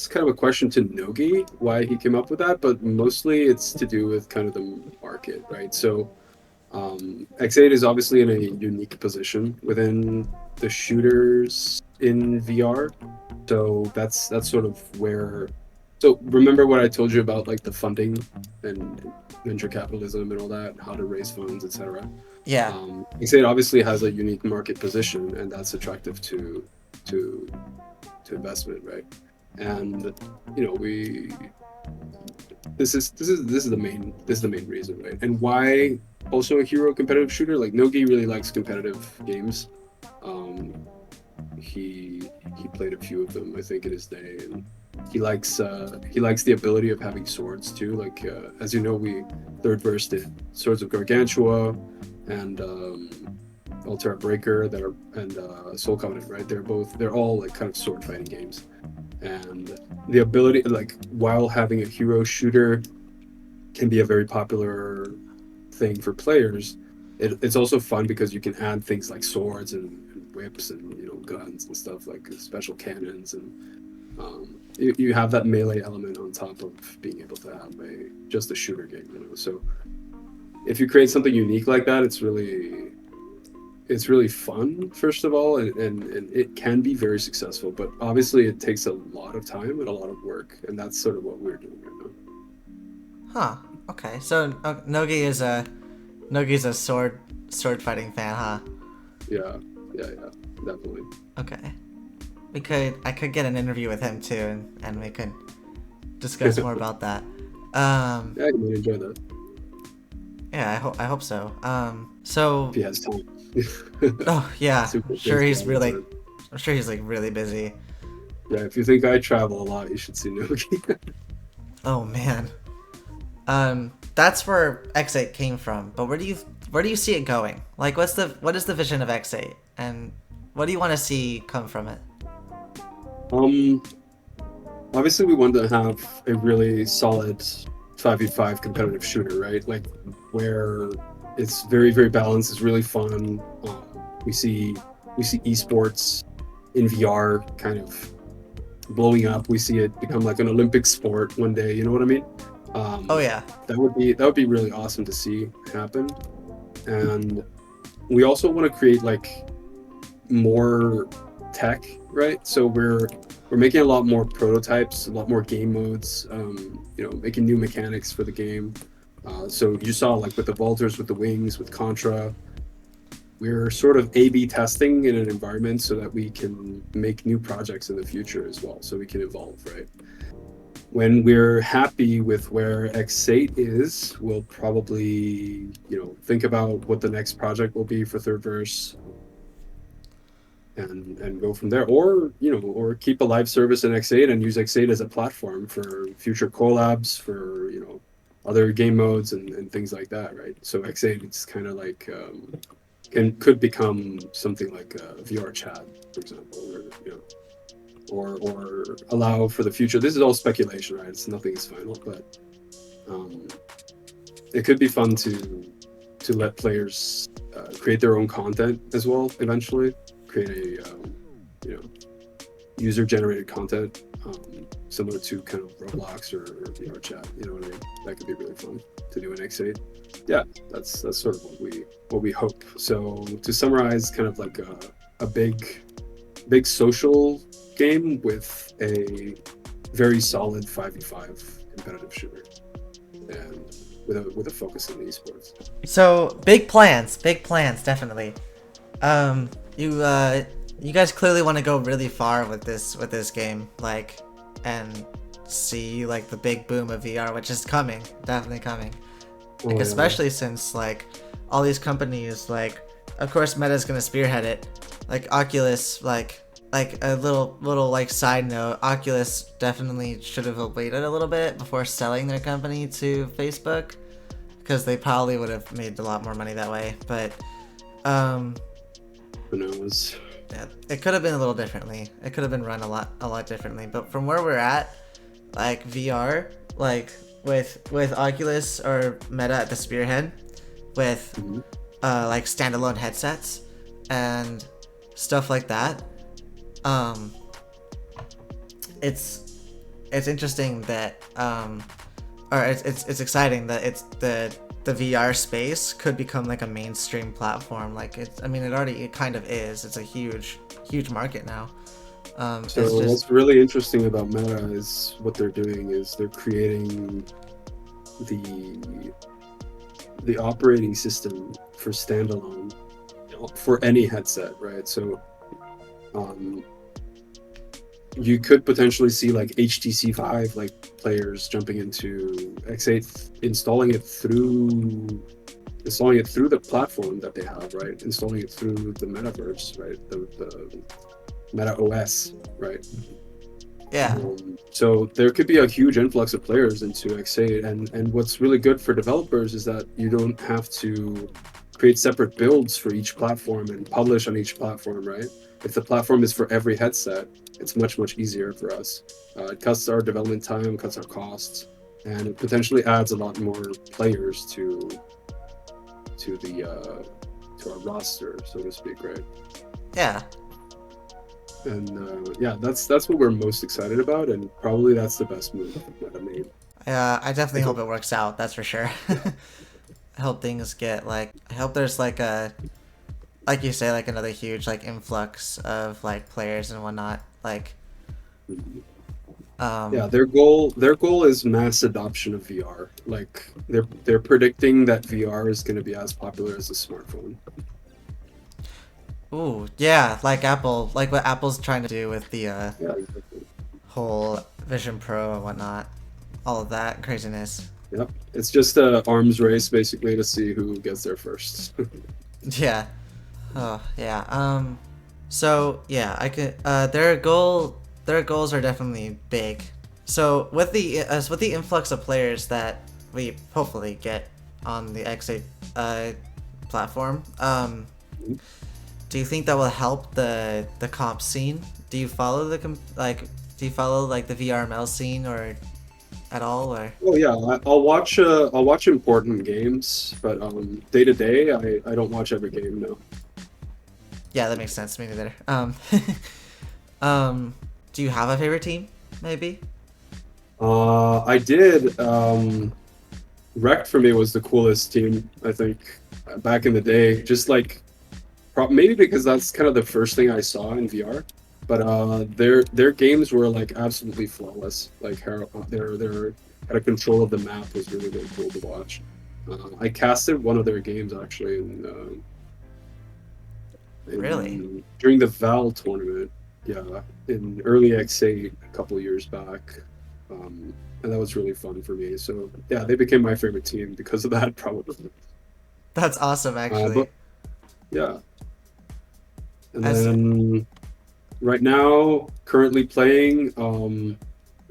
kind of a question to Nogi, why he came up with that, but mostly it's to do with kind of the market, right? So X8 is obviously in a unique position within the shooters in VR. So that's sort of where. So remember what I told you about like the funding and venture capitalism and all that, how to raise funds, etc. Yeah. X8 obviously has a unique market position, and that's attractive to to investment, right? And we this is the main reason, right? And why also a hero competitive shooter? Like Nogi really likes competitive games. Um, he played a few of them, I think, in his day, and he likes the ability of having swords too. Like as you know, we third verse did Swords of Gargantua and Altera Breaker that are and Soul Covenant, right? They're all like kind of sword fighting games, and the ability like while having a hero shooter can be a very popular thing for players. It's also fun because you can add things like swords and whips and guns and stuff like special cannons, and you have that melee element on top of being able to have just a shooter game. So if you create something unique like that, it's really fun, first of all, and it can be very successful, but obviously it takes a lot of time and a lot of work, and that's sort of what we're doing right now. Huh. Okay. So Nogi's a sword fighting fan, huh? Yeah, yeah, yeah, definitely. Okay. I could get an interview with him too, and we could discuss more about that. Yeah, you might enjoy that Yeah, I hope so. So if he has time. oh yeah, Super busy all the time. I'm sure he's like really busy. Yeah, if you think I travel a lot, you should see Noki. Oh man. That's where X8 came from, but where do you see it going? Like, what is the vision of X8, and what do you want to see come from it? um, Obviously we want to have a really solid 5v5 competitive shooter, right? Like where it's very very balanced, it's really fun. We see esports in VR kind of blowing up. We see it become like an Olympic sport one day. You know what I mean? Oh Um, yeah. that would be really awesome to see happen. And we also want to create like more tech, right? So we're making a lot more prototypes, a lot more game modes. Making new mechanics for the game. So you saw like with the vaulters, with the wings, with Contra, we're sort of A/B testing in an environment so that we can make new projects in the future as well. So we can evolve, right? when we're happy with where X8 is, we'll probably, think about what the next project will be for Third Verse and go from there. Or keep a live service in X8 and use X8 as a platform for future collabs, for, other game modes and things like that, right? So X8 it's kind of like could become something like a VR chat, for example, or allow for the future. This is all speculation, right? It's nothing is final, but um, it could be fun to let players create their own content as well. Eventually, create a user generated content similar to kind of Roblox or VR chat. You know what I mean? That could be really fun to do in X8. Yeah, that's sort of what we hope. So to summarize, kind of like a big social game with a very solid 5v5 competitive shooter, and with a focus on the esports. So big plans, definitely. You guys clearly want to go really far with this game, like, and see like the big boom of VR, which is coming, definitely coming. Like, especially since like all these companies, like, of course Meta's gonna spearhead it, like Oculus, like a little like side note, Oculus definitely should have waited a little bit before selling their company to Facebook, because they probably would have made a lot more money that way. But who knows? yeah, it could have been a little differently. It could have been run a lot differently. But from where we're at, like VR, like with Oculus or Meta at the spearhead, with like standalone headsets and stuff like that. It's interesting that or it's exciting that it's the VR space could become like a mainstream platform. Like, I mean, it kind of is. It's a huge market now. So what's really interesting about Meta is what they're doing is they're creating the operating system for standalone for any headset, right? So you could potentially see like HTC Vive like players jumping into X8, installing it through the platform that they have, right? Installing it through the metaverse, right? The Meta OS, right? Yeah. So there could be a huge influx of players into X8, and what's really good for developers is that you don't have to create separate builds for each platform and publish on each platform, right? If the platform is for every headset, it's much easier for us. It cuts our development time, cuts our costs, and it potentially adds a lot more players to our roster, so to speak, right? Yeah. And yeah, that's what we're most excited about, and probably that's the best move that I made. I definitely hope it works out. That's for sure. I hope things get like. I hope there's like like you say, like another huge like influx of like players and whatnot. Like, yeah, their goal is mass adoption of VR. Like they're predicting that VR is going to be as popular as a smartphone. ooh, yeah, like Apple, like what Apple's trying to do with the Yeah, exactly. whole Vision Pro and whatnot, all of that craziness. Yep. It's just a arms race basically to see who gets there first. Yeah. Oh, yeah. So yeah, I could. Their goals are definitely big. So with the influx of players that we hopefully get on the X8 platform, do you think that will help the comp scene? Do you follow do you follow like the VRML scene or at all, or? Oh yeah, I'll watch important games, but day to day I don't watch every game, no. Yeah, that makes sense. Me neither. Do you have a favorite team? Maybe. I did. Wrecked for me was the coolest team, I think, back in the day. Just like maybe because that's kind of the first thing I saw in VR. But their games were like absolutely flawless. Like how their kind of control of the map was really cool to watch. I casted one of their games actually Really? during the Val tournament. Yeah, in early X8 a couple years back. and that was really fun for me. So yeah, they became my favorite team because of that, probably. That's awesome, But actually. yeah, and As then right now, currently playing,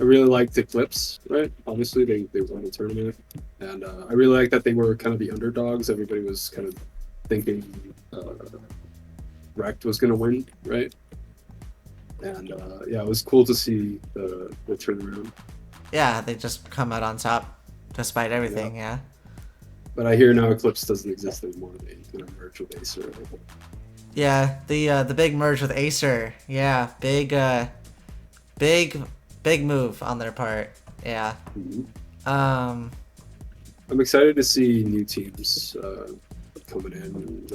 I really liked Eclipse, right? Obviously, they won the tournament, and I really like that they were kind of the underdogs. Everybody was kind of thinking Rect was going to win, right? And yeah, it was cool to see the turnaround. yeah, they just come out on top despite Yeah, everything. Yeah. but I hear now Eclipse doesn't exist anymore. They kind of merged with Acer. Yeah, the big merge with Acer. Yeah, big big move on their part. Yeah. Mhm. Um I'm excited to see new teams coming in, and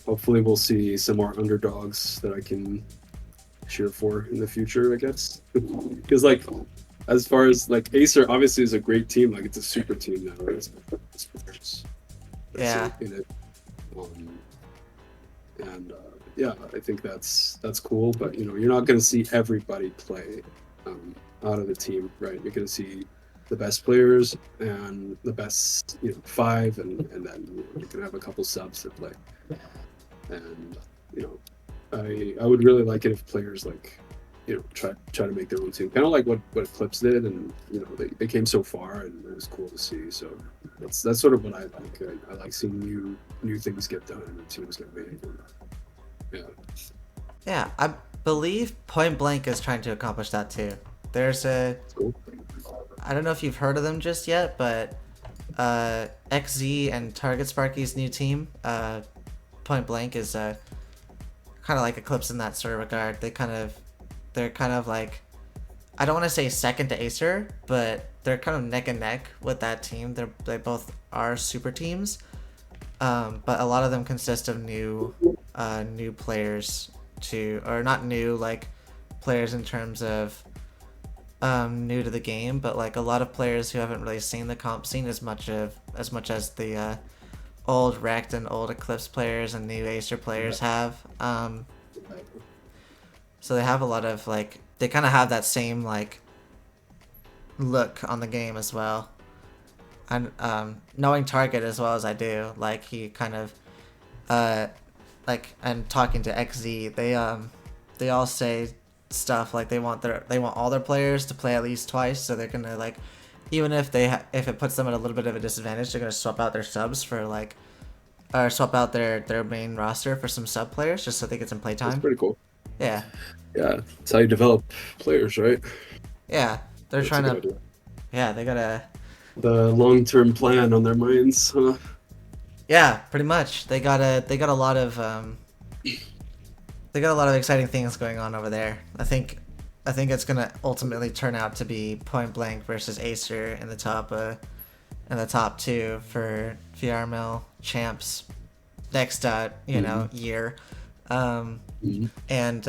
hopefully we'll see some more underdogs that I can cheer for in the future, I guess. Because like as far as like Acer obviously is a great team, like it's a super team now, right? It's players that's yeah. in it. Um, and yeah, I think that's cool, but you know, you're not going to see everybody play out of the team, right? You're going to see the best players and the best, you know, five, and then you can have a couple subs that play. And you know, I would really like it if players like, you know, try to make their own team, kind of like what Eclipse did, and you know they came so far, and it was cool to see. So that's sort of what I like. I like seeing new things get done and teams get made. Yeah, Yeah, I believe Point Blank is trying to accomplish that too. There's a it's cool. I don't know if you've heard of them just yet, but XZ and Target Sparky's new team, Point Blank, is kind of like Eclipse in that sort of regard. They're kind of like, I don't want to say second to Acer, but they're kind of neck and neck with that team. They both are super teams, but a lot of them consist of new players or not new, like players in terms of new to the game, but like a lot of players who haven't really seen the comp scene as much as the old Rect and old Eclipse players and new Acer players have. So they have a lot of like, they kind of have that same like look on the game as well. And knowing Target as well as I do, like he kind of like, and talking to XZ, they all say stuff like they want all their players to play at least twice, so they're gonna like, even if if it puts them at a little bit of a disadvantage, they're gonna swap out their subs for like, or swap out their main roster for some sub players just so they get some That's playtime. pretty cool. Yeah, Yeah, that's how you develop players, right? yeah, they're That's a trying good to. idea. Yeah, they gotta. The long-term plan on their minds, huh? Yeah, pretty much. They got a lot of they got a lot of exciting things going on over there. I think it's gonna ultimately turn out to be Point Blank versus Acer in the top two for VRML champs next year. Um, Mm-hmm. and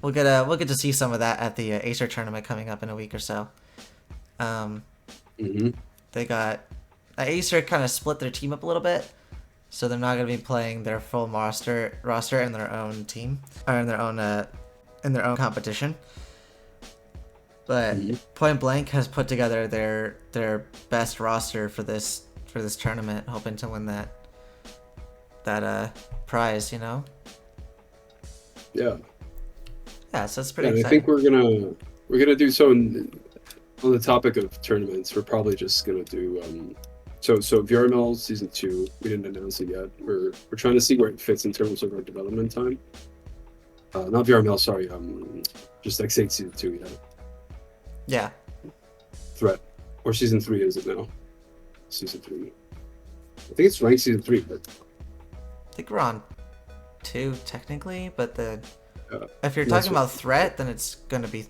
we'll get to see some of that at the Acer tournament coming up in a week or so. Um, Mm-hmm. they got Acer kind of split their team up a little bit, so they're not going to be playing their full roster in their own team or in their own competition. But Mm-hmm. Point Blank has put together their best roster for this tournament, hoping to win that prize. You know. Yeah. Yeah, so it's Yeah, pretty and I think exciting. we're gonna do so. On the topic of tournaments, we're probably just gonna do so VRML season 2. We didn't announce it yet. We're trying to see where it fits in terms of our development time. Not VRML, sorry. Just X8 season 2. Yeah, Yeah, threat or season 3 is it now? Season 3. I think it's ranked season 3, but I think we're on 2 technically, but if you're that's talking what. about threat, then it's gonna be.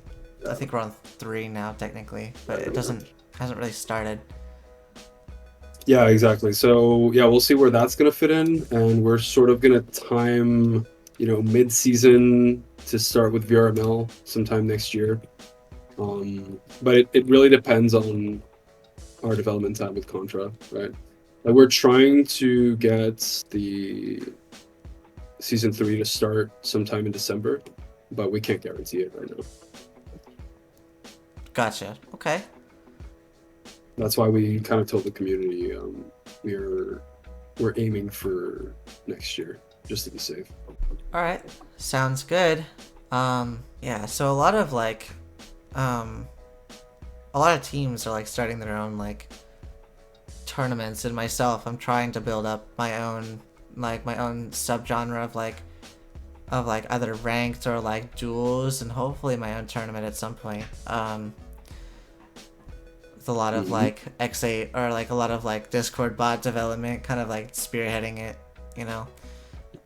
I Yeah, think we're on 3 now technically, but it yeah. hasn't really started. Yeah, exactly. So yeah, we'll see where that's gonna fit in, and we're sort of gonna time, you know, mid-season to start with VRML sometime next year. But it really depends on our development time with Contra, right? Like we're trying to get the season 3 to start sometime in December, but we can't guarantee it right now. Gotcha. Okay. That's why we kind of told the community we're we're aiming for next year just to be safe. All right. Sounds good. Yeah. So um, a lot of teams are like starting their own like tournaments, and myself, I'm trying to build up my own subgenre of like either ranked or like duels, and hopefully my own tournament at some point. With a lot of Hmm. like X8 or like a lot of like Discord bot development, kind of like spearheading it, you know.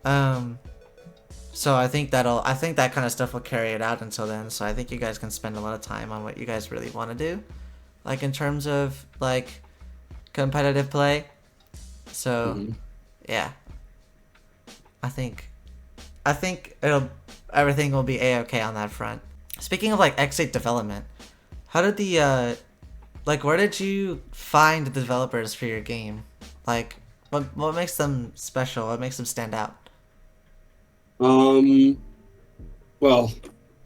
Um, so I think that kind of stuff will carry it out until then. So I think you guys can spend a lot of time on what you guys really want to do, like in terms of like competitive play. So Hmm. yeah, I think I think it'll everything will be a-okay on that front. Speaking of like X8 development, how did the like where did you find the developers for your game? Like what makes them special? What makes them stand out? Um, well,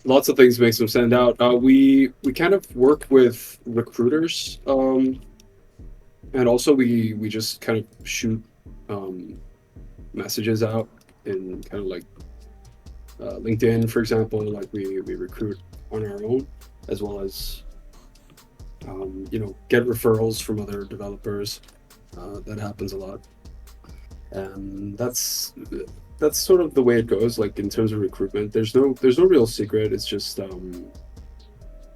lots of things makes them stand out. We kind of work with recruiters, and also we just kind of shoot um, messages out in kind of like LinkedIn, for example. Like we recruit on our own, as well as get referrals from other developers. That happens a lot, and that's sort of the way it goes. Like in terms of recruitment, there's no real secret. It's just you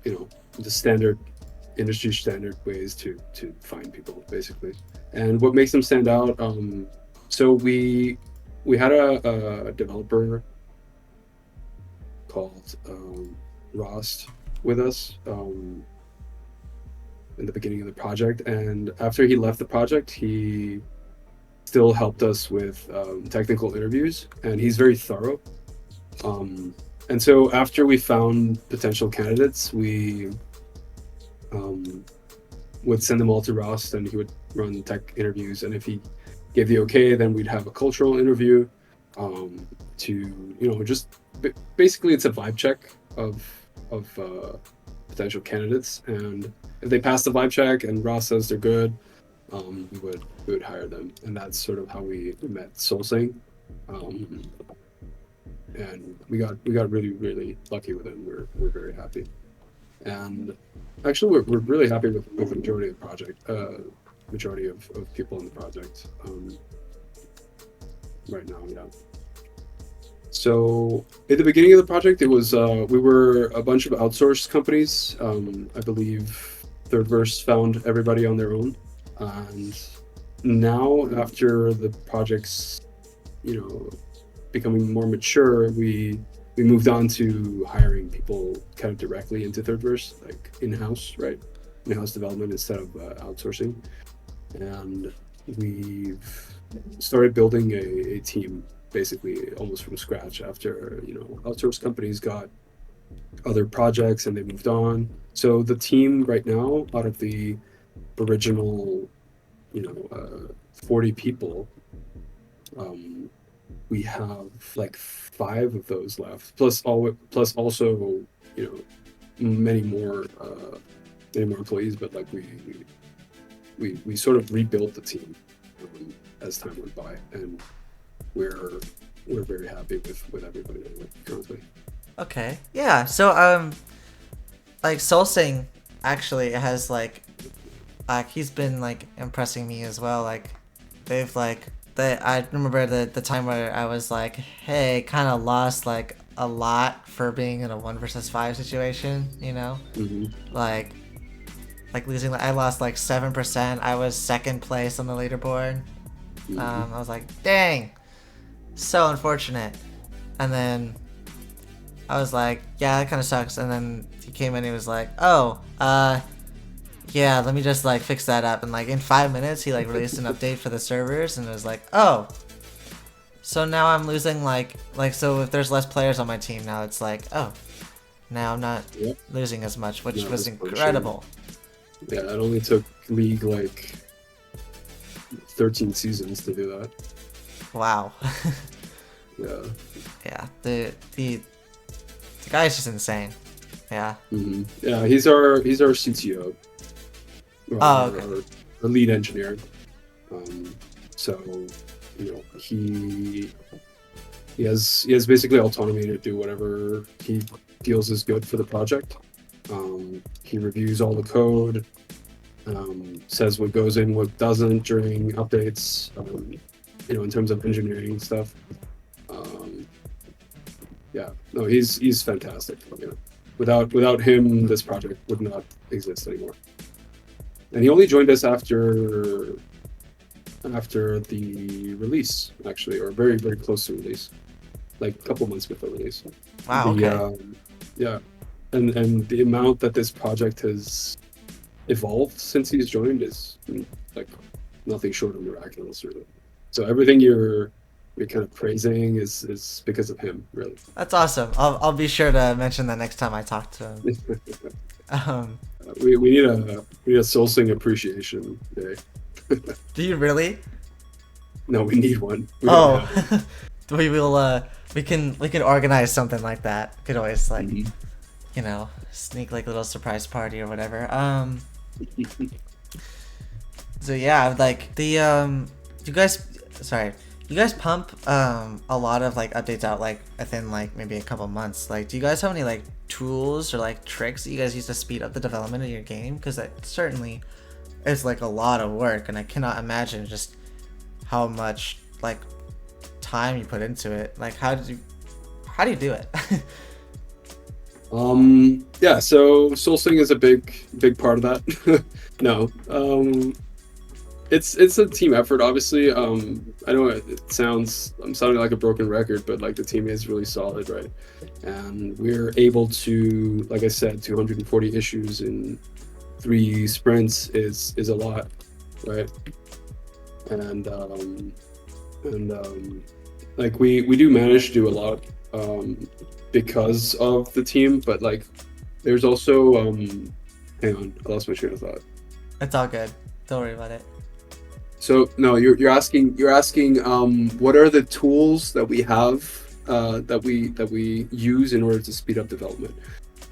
know the standard industry standard ways to find people basically. And what makes them stand out? So we had a developer called Rost with us in the beginning of the project, and after he left the project, he still helped us with technical interviews, and he's very thorough. Um, and so after we found potential candidates, we um, would send them all to Ross, and he would run tech interviews. And if he gave the okay, then we'd have a cultural interview to just basically it's a vibe check of potential candidates, and if they pass the vibe check and Ross says they're good, we would hire them, and that's sort of how we met Soulsing. Um, and we got really really lucky with him. We're very happy, and actually we're really happy with the majority of the project, majority of people in the project right now. Yeah. So at the beginning of the project, it was we were a bunch of outsourced companies. I believe Thirdverse found everybody on their own, and now after the project's becoming more mature, we moved on to hiring people kind of directly into Thirdverse, like in-house, right? In-house development instead of outsourcing, and we've started building a team basically almost from scratch after outsourced companies got other projects and they moved on. So the team right now, out of the original 40 people, um, we have like 5 of those left, plus also you know many more employees, but like we sort of rebuilt the team as time went by, and we're we're very happy with everybody currently. Okay. Yeah. So like Soulsing actually has like he's been like impressing me as well. Like they've like I remember the time where I was like, hey, kind of lost like a lot for being in a 1 versus 5 situation, you know? Hmm. Like losing I lost like 7%. I was second place on the leaderboard. Hmm. I was like, dang, so unfortunate. And then I was like, yeah, that kind of sucks. And then he came in and he was like, oh, yeah, let me just like fix that up. And like in 5 minutes, he like released an update for the servers, and it was like, oh, so now I'm losing like so if there's less players on my team now, it's like, oh, now I'm not Yep. losing as much, which No, was that's for sure. incredible. Yeah, it only took League like 13 seasons to do that. Wow. Yeah. Yeah, the guy's just insane. Yeah. Yeah, he's our CTO, Oh, okay. our lead engineer. Um, so he has basically autonomy to do whatever he feels is good for the project. He reviews all the code, says what goes in, what doesn't during updates. In terms of engineering stuff. Um, yeah, no, he's fantastic. Without him, this project would not exist anymore. And he only joined us after the release, actually, or very very close to release, like a couple months before release. Wow. The Okay. Yeah, and the amount that this project has evolved since he's joined is like nothing short of miraculous, really. So everything you're kind of praising is because of him, really. That's awesome. I'll be sure to mention that next time I talk to him. Um, we need a sourcing appreciation day. do you really? No, we need one. We don't Oh, have one. we will. We can organize something like that. Could always like Mhm. sneak like a little surprise party or whatever. So yeah, like you guys, sorry, you guys pump a lot of like updates out like within like maybe a couple months. Like, do you guys have any like tools or like tricks that you guys use to speed up the development of your game? Because it certainly is like a lot of work, and I cannot imagine just how much like time you put into it. Like, how do you do it? Yeah, so sourcing is a big part of that. No, it's a team effort, obviously. I know I'm sounding like a broken record, but like the team is really solid, right? And we're able to, like I said, 240 issues in 3 sprints is a lot, right? And like we do manage to do a lot because of the team, but like there's also hang on, I lost my train of thought. It's all good. Don't worry about it. So no, you're asking what are the tools that we have that we use in order to speed up development.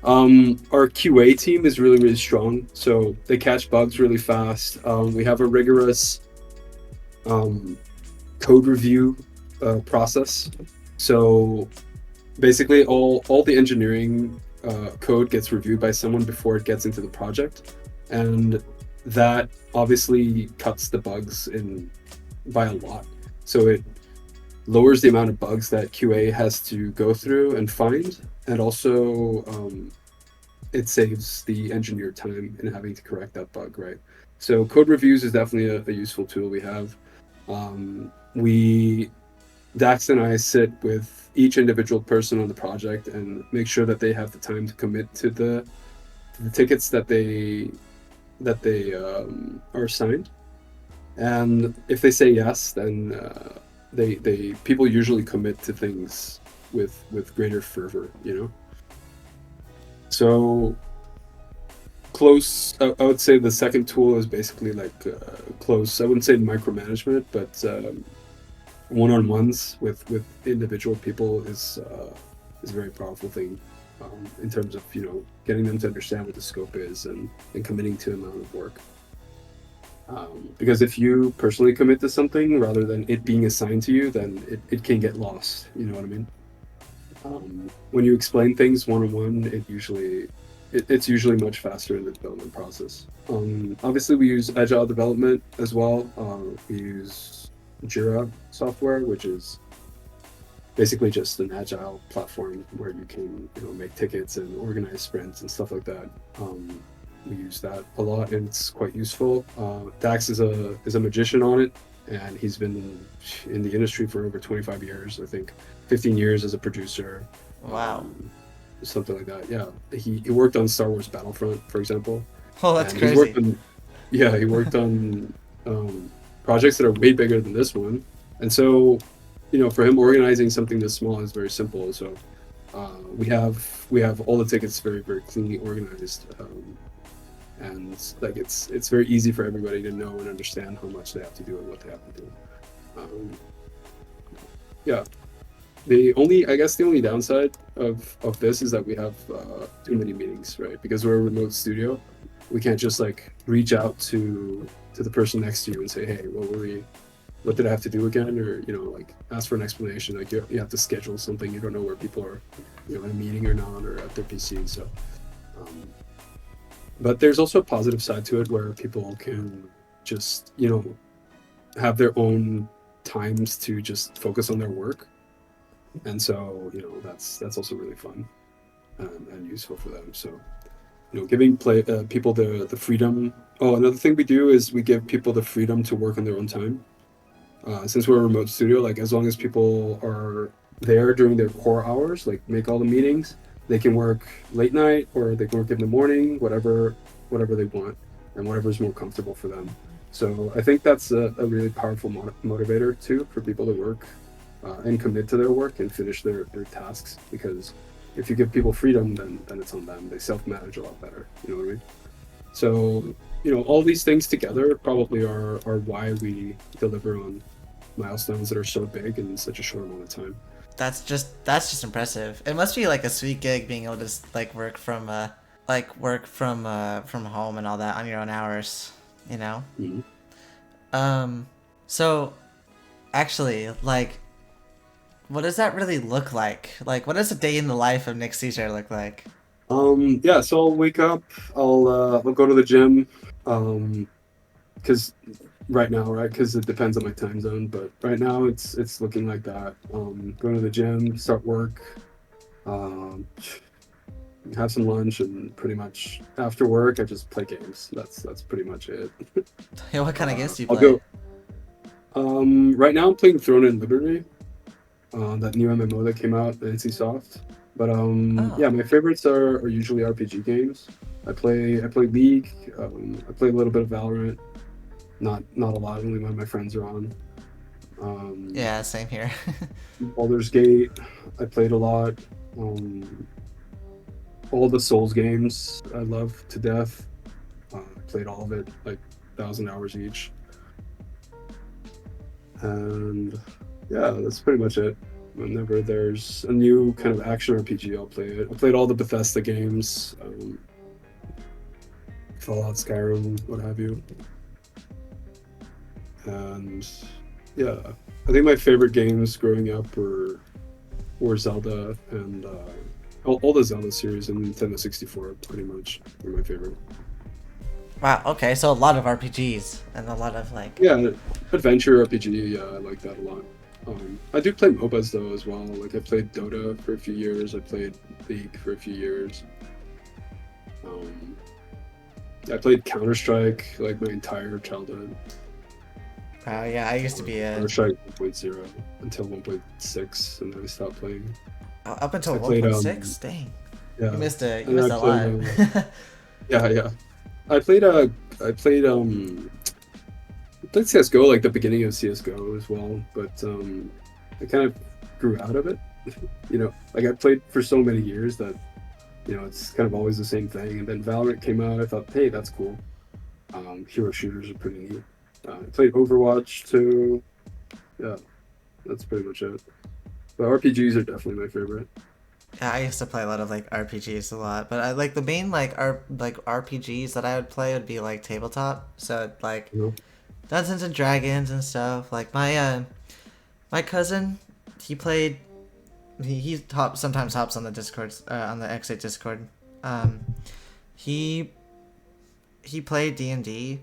Our QA team is really really strong, so they catch bugs really fast. We have a rigorous code review process. So basically, all the engineering code gets reviewed by someone before it gets into the project, and that obviously cuts the bugs in by a lot. So it lowers the amount of bugs that QA has to go through and find, and also it saves the engineer time in having to correct that bug, right? So code reviews is definitely a useful tool we have. We Dax and I sit with each individual person on the project and make sure that they have the time to commit to the tickets that they are assigned. And if they say yes, then they people usually commit to things with greater fervor, So close, I would say the second tool is basically like close. I wouldn't say micromanagement, but one-on-ones with individual people is a very powerful thing in terms of getting them to understand what the scope is and committing to an amount of work. Because if you personally commit to something rather than it being assigned to you, then it can get lost. You know what I mean? When you explain things one-on-one, it's usually much faster in the development process. Obviously, we use agile development as well. We use Jira software, which is basically just an agile platform where you can make tickets and organize sprints and stuff like that. We use that a lot, and it's quite useful. Dax is a magician on it, and he's been in the industry for over 25 years. I think 15 years as a producer. Wow. Something like that. Yeah, he worked on Star Wars Battlefront, for example, Oh, that's and he crazy. worked on projects that are way bigger than this one, and so for him organizing something this small is very simple. So we have all the tickets very very cleanly organized, and like it's very easy for everybody to know and understand how much they have to do and what they have to do. Um, yeah, I guess the only downside of this is that we have too many meetings, right? Because we're a remote studio, we can't just like reach out to the person next to you and say, hey, what did I have to do again? Or, like ask for an explanation. Like you have to schedule something. You don't know where people are, in a meeting or not, or at their PC. So, um, but there's also a positive side to it where people can just, have their own times to just focus on their work. And so, that's also really fun and useful for them. So, giving people the freedom. Oh, another thing we do is we give people the freedom to work on their own time. Since we're a remote studio, like as long as people are there during their core hours, like make all the meetings, they can work late night or they can work in the morning, whatever they want, and whatever is more comfortable for them. So I think that's a really powerful motivator too for people to work and commit to their work and finish their tasks. Because if you give people freedom, then it's on them. They self-manage a lot better. You know what I mean? So, all these things together probably are why we deliver on milestones that are so big in such a short amount of time. That's just impressive. It must be like a sweet gig being able to like work from home and all that on your own hours, you know? Mhm. So actually, like, what does that really look like? Like, what does a day in the life of Nick Cesar look like? Yeah, so I'll wake up, I'll go to the gym, because right now, right, because it depends on my time zone, but right now it's looking like that. Go to the gym, start work, um, have some lunch, and pretty much after work, I just play games. That's pretty much it. Hey, what kind of games do you I'll play? go. Right now I'm playing Throne and Liberty, that new MMO that came out, the NC Soft. But Oh, yeah, my favorites are usually RPG games. I play League. I play a little bit of Valorant. Not a lot. Only when my friends are on. Um, yeah, same here. Baldur's Gate. I played a lot. Um, all the Souls games I love to death. I played all of it, like 1,000 hours each. And yeah, that's pretty much it. Whenever there's a new kind of action RPG, I'll play it. I played all the Bethesda games, Fallout, Skyrim, what have you. And yeah, I think my favorite games growing up were Zelda and all the Zelda series and Nintendo 64 pretty much were my favorite. Wow, okay, so a lot of RPGs and a lot of like. Yeah, adventure RPG, yeah, I like that a lot. I do play MOBAs though as well. Like I played Dota for a few years. I played League for a few years. Um, I played Counter Strike like my entire childhood. Wow, yeah, I used to be a Counter Strike 1.0 until 1.6, and then I stopped playing. up until I played 1.6. Dang, yeah, you and then missed I a played lot. yeah. I played CS:GO like the beginning of CS:GO as well, but I kind of grew out of it. Like I played for so many years that it's kind of always the same thing. And then Valorant came out. I thought, hey, that's cool. Hero shooters are pretty neat. I played Overwatch too. Yeah, that's pretty much it. But RPGs are definitely my favorite. Yeah, I used to play a lot of like RPGs a lot, but I like the main like RPGs that I would play would be like tabletop. So like You know? Dungeons and Dragons and stuff. Like my cousin, he played. Sometimes hops on the Discord on the X8 Discord. Um, he he played D&D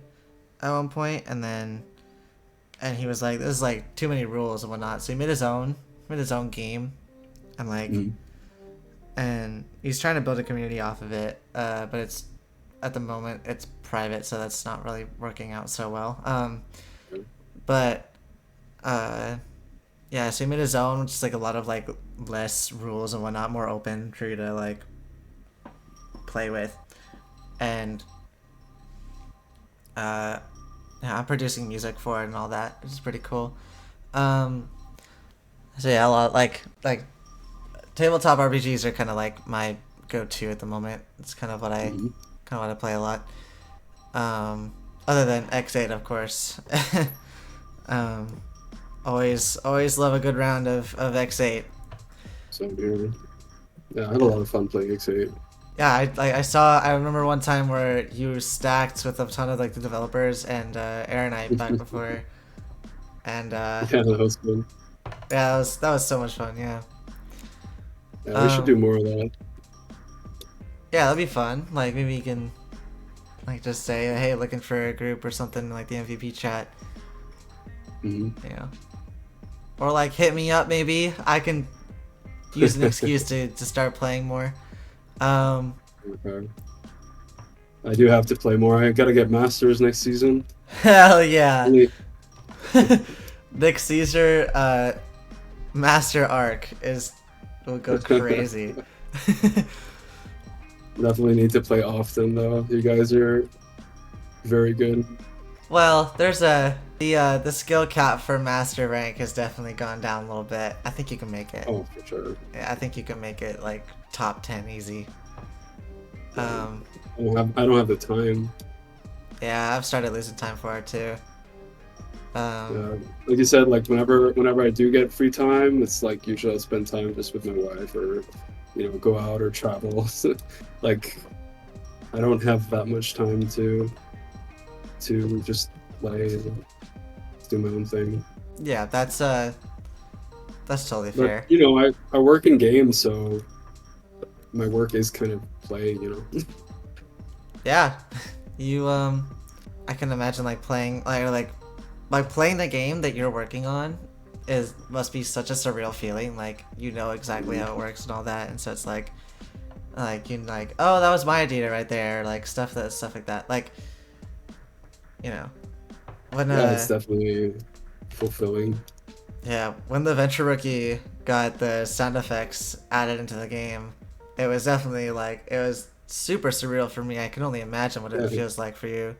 at one point, and he was like, "This is like too many rules and whatnot." So he made his own game, and like Mhm. and he's trying to build a community off of it. But it's at the moment it's private, so that's not really working out so well. But uh, yeah, so he made his own, which is like a lot of like less rules and whatnot, more open for you to like play with, and uh, yeah, I'm producing music for it and all that, which is pretty cool. Um, so yeah, a lot like tabletop RPGs are kind of like my go-to at the moment. It's Mhm. kind of what I play a lot. Other than X8, of course. um, always love a good round of X8. So yeah, I had a lot of fun playing X8. Yeah, I remember one time where you stacked with a ton of like the developers and Aaronite back before, and Yeah, that was fun. yeah, that was so much fun. Yeah. Yeah, we should do Um, more of that. yeah, that'd be fun. Like maybe you can like just say, hey, looking for a group or something like the MVP chat. Hmm. You know, or like hit me up. Maybe I can use an excuse to start playing more. Um, Okay. I do have to play more. I gotta get Masters next season. hell yeah. Only Nick Cesar Master Arc is will go crazy. definitely need to play often though. You guys are very good. Well, there's the skill cap for master rank has definitely gone down a little bit. I think you can make it. Oh, for sure. Yeah, I think you can make it like top 10 easy. Yeah. I don't have the time. Yeah, I've started losing time for it too. Yeah. Like you said, like whenever I do get free time, it's like usually I'll spend time just with my wife or go out or travel. Like I don't have that much time to just play and do my own thing. Yeah, that's totally But fair. I work in games, so my work is kind of play. Yeah, you I can imagine like playing like playing the game that you're working on is must be such a surreal feeling. Like you know exactly how it works and all that, and so it's like you like, oh, that was my idea right there, like stuff like that. Like you know when Yeah, it's definitely fulfilling. yeah, when the Venture Rookie got the sound effects added into the game, it was definitely like it was super surreal for me. I can only imagine what it Yeah. feels like for you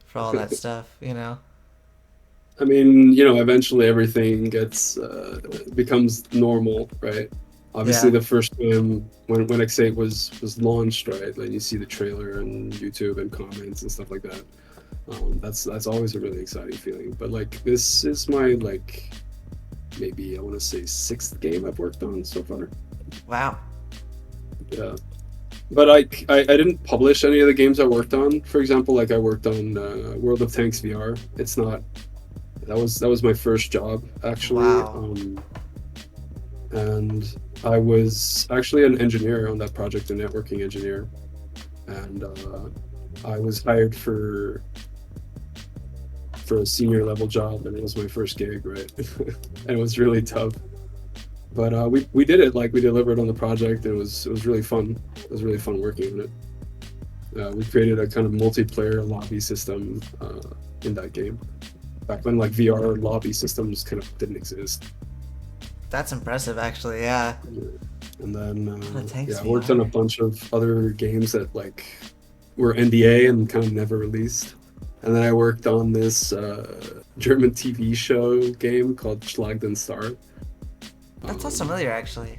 for all that stuff, you know. I mean, eventually everything becomes normal, right? Obviously, Yeah. the first time when X8 was launched, right? Then you see the trailer and YouTube and comments and stuff like that. That's always a really exciting feeling. But like this is my like maybe I want to say sixth game I've worked on so far. Wow. Yeah, but I didn't publish any of the games I worked on. For example, like I worked on World of Tanks VR. It's not that was my first job actually, Wow. and I was actually an engineer on that project, a networking engineer, and I was hired for a senior level job, and it was my first gig, right? And it was really tough, but we did it. Like we delivered on the project, and it was really fun. It was really fun working on it. We created a kind of multiplayer lobby system in that game back when like VR lobby systems kind of didn't exist. That's impressive actually, yeah. And then The tanks yeah, I worked on a VR. bunch of other games that like were NDA and kind of never released. And then I worked on this German TV show game called Schlag den Star. That sounds familiar actually.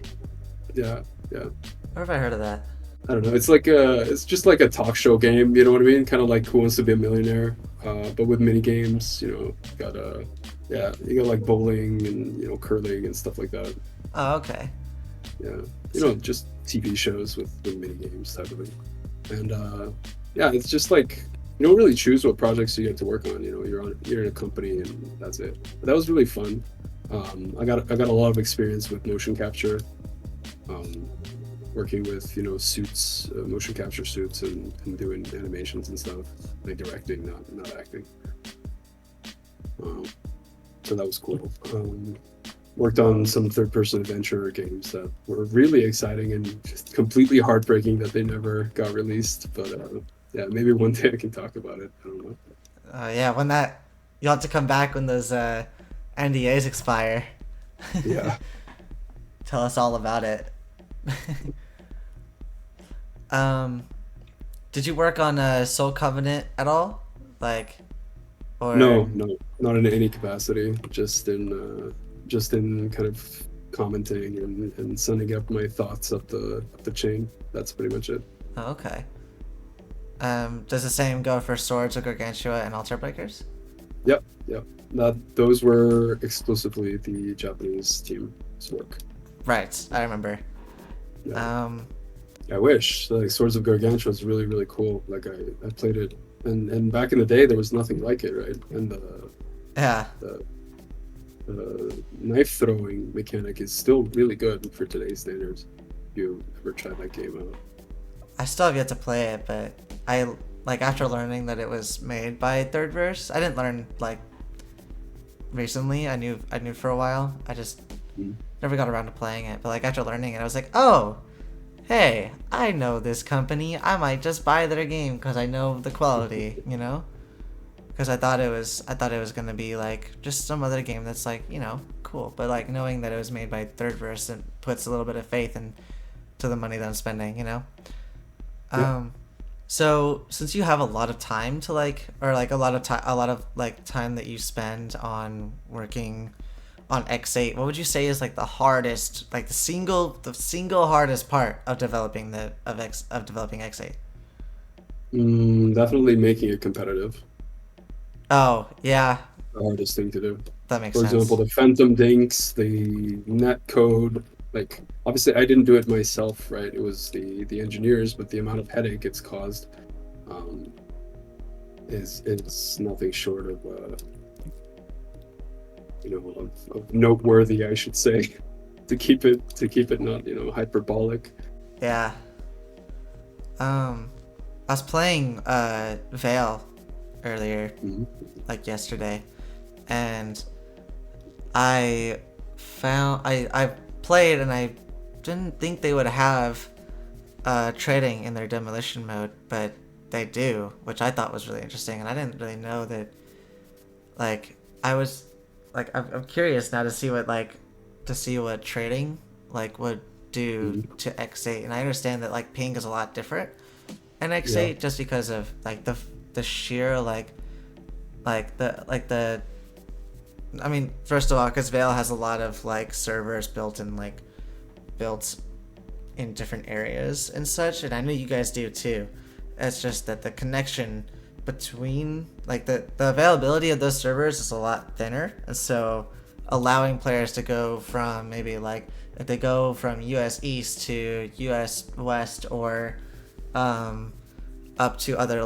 Yeah, yeah. Where have I heard of that? I don't know. It's just like a talk show game. You know what I mean? Kind of like Who Wants to Be a Millionaire, but with mini games. Got yeah, you got like bowling and curling and stuff like that. Oh, okay. Yeah, just TV shows with mini games type of thing. And yeah, it's just like you don't really choose what projects you get to work on. You're in a company and that's it. But that was really fun. I got a lot of experience with motion capture. Um, Working with suits, motion capture suits, and doing animations and stuff, like directing, not acting. Um, so that was cool. Worked on some third-person adventure games that were really exciting and just completely heartbreaking that they never got released. But yeah, maybe one day I can talk about it. I don't know. Yeah, when that you'll have to come back when those NDAs expire. Yeah. Tell us all about it. um, did you work on Soul Covenant at all? Like, or No, not in any capacity. Just in kind of commenting and sending up my thoughts up the chain. That's pretty much it. oh, okay. Does the same go for Swords of Gargantua and Altar Breakers? Yep. Those were exclusively the Japanese team's work. Right, I remember. Yeah. Um, I wish like Swords of Gargantua was really really cool. Like I played it, and back in the day there was nothing like it, right? And yeah, the knife throwing mechanic is still really good for today's standards. If you ever tried that game out. I still have yet to play it, but I like after learning that it was made by Third Verse. I didn't learn like recently. I knew for a while. I just Mhm. never got around to playing it. But like after learning it, I was like, oh, hey, I know this company. I might just buy their game because I know the quality. You know, because I thought it was gonna be like just some other game that's like cool. But like knowing that it was made by Third Verse, it puts a little bit of faith into the money that I'm spending. Yeah. Um, so since you have a lot of time to like, or like a lot of like time that you spend on working on X8, what would you say is like the hardest, like the single hardest part of developing X8? Definitely making it competitive. Oh yeah, The hardest thing to do. that makes For example, sense. the Phantom Dinks, the net code. Like obviously, I didn't do it myself, right? It was the engineers, but the amount of headache it's caused um, is nothing short of of noteworthy, I should say, to keep it not hyperbolic. Yeah. I was playing Veil earlier, Mhm. like yesterday, and I played and I didn't think they would have trading in their demolition mode, but they do, which I thought was really interesting, and I didn't really know that. Like I was, like I'm curious now to see what trading like would do Mhm. to X8, and I understand that like ping is a lot different in Yeah, X8 just because of like the sheer like the I mean, first of all, because Vale has a lot of like servers built in different areas and such, and I know you guys do too. It's just that the connection between like the availability of those servers is a lot thinner, and so allowing players to go from maybe like if they go from US East to US West or um, up to other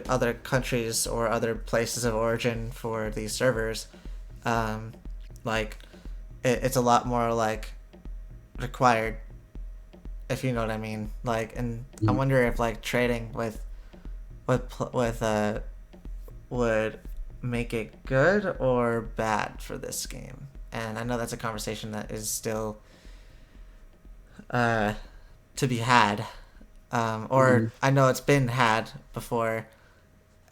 other countries or other places of origin for these servers, um, like it's a lot more like required, if you know what I mean. Like, and I Mhm. wonder if like trading with would make it good or bad for this game. And I know that's a conversation that is still uh, to be had, or Mhm. I know it's been had before.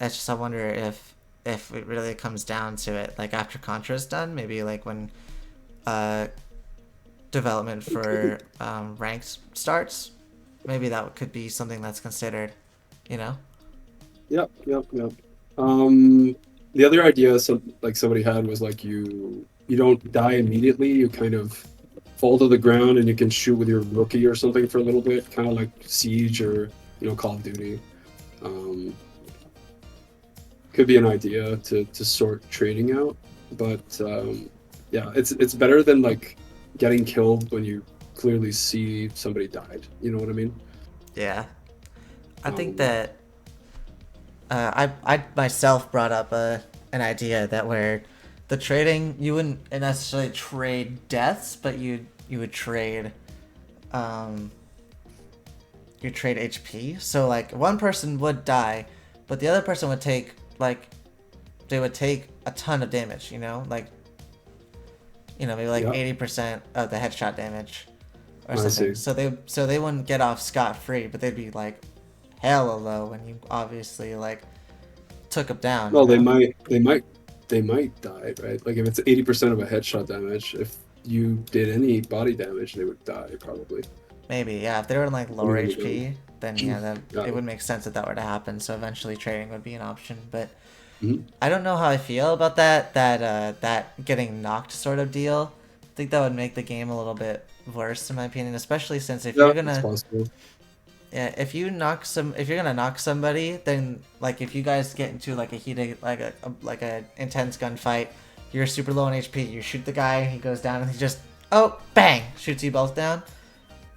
It's just I wonder if it really comes down to it, like after Contra's done, maybe like when uh, development for ranked starts, maybe that could be something that's considered, you know? Yep, yep, yep. Um, the other idea like somebody had was like you don't die immediately. You kind of fall to the ground and you can shoot with your rookie or something for a little bit, kind of like Siege or Call of Duty. Um, could be an idea to sort trading out, but yeah, it's better than like getting killed when you clearly see somebody died. You know what I mean? Yeah. I think Um, that I myself brought up an idea that where the trading you wouldn't necessarily trade deaths, but you would trade um you trade HP. So like one person would die, but the other person would take like they would take a ton of damage. Maybe like yeah, 80% of the headshot damage or I something. see. So they wouldn't get off scot free, but they'd be like hella low when you obviously like took them down. Well, they might die, right? Like if it's 80% of a headshot damage, if you did any body damage, they would die probably, Maybe, yeah. If they were in like lower depending on the gun. HP, then yeah, then Yeah. it would make sense that that were to happen. So eventually trading would be an option. But Mhm. I don't know how I feel about that getting knocked sort of deal. I think that would make the game a little bit worse in my opinion, especially since if Yeah, you're it's gonna possible. yeah, if you're gonna knock somebody, then like if you guys get into like a heated like a intense gunfight, you're super low on HP, you shoot the guy, he goes down and he just Oh, bang! Shoots you both down.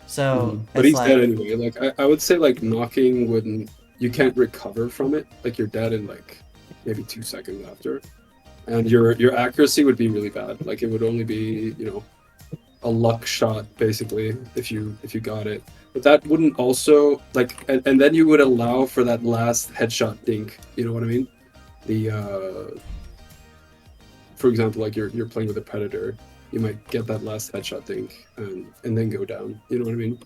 So But it's he's dead like, anyway. Like I would say like knocking wouldn't you can't recover from it. Like you're dead in like maybe 2 seconds after. And your accuracy would be really bad. Like it would only be, a luck shot basically if you got it. But that wouldn't also like and then you would allow for that last headshot dink. You know what I mean? The for example, like you're playing with a predator, you might get that last headshot dink and then go down. You know what I mean?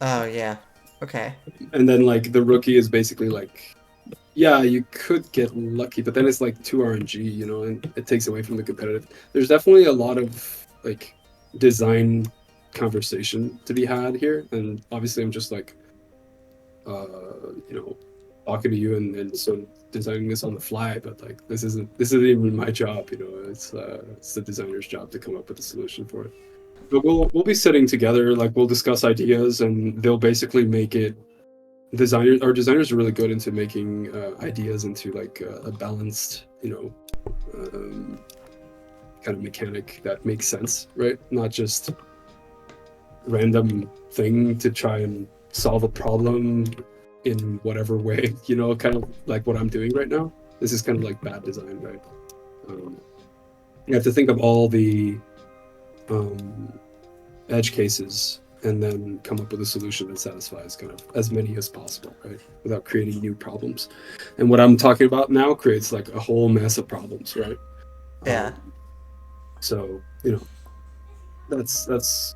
oh yeah, okay, And then like the rookie is basically like, yeah, you could get lucky, but then it's like 2 RNG, and it takes away from the competitive. There's definitely a lot of like design conversation to be had here, and obviously I'm just like, you know, talking to you and so designing this on the fly, but like this isn't even my job, it's the designer's job to come up with a solution for it. But we'll be sitting together, like we'll discuss ideas, and they'll basically make it our designers are really good into making ideas into like a balanced um, kind of mechanic that makes sense, right? Not just random thing to try and solve a problem in whatever way, kind of like what I'm doing right now. This is kind of like bad design, right? um, you have to think of all the um, edge cases and then come up with a solution that satisfies kind of as many as possible, right? Without creating new problems. And what I'm talking about now creates like a whole mess of problems, right? yeah, So, that's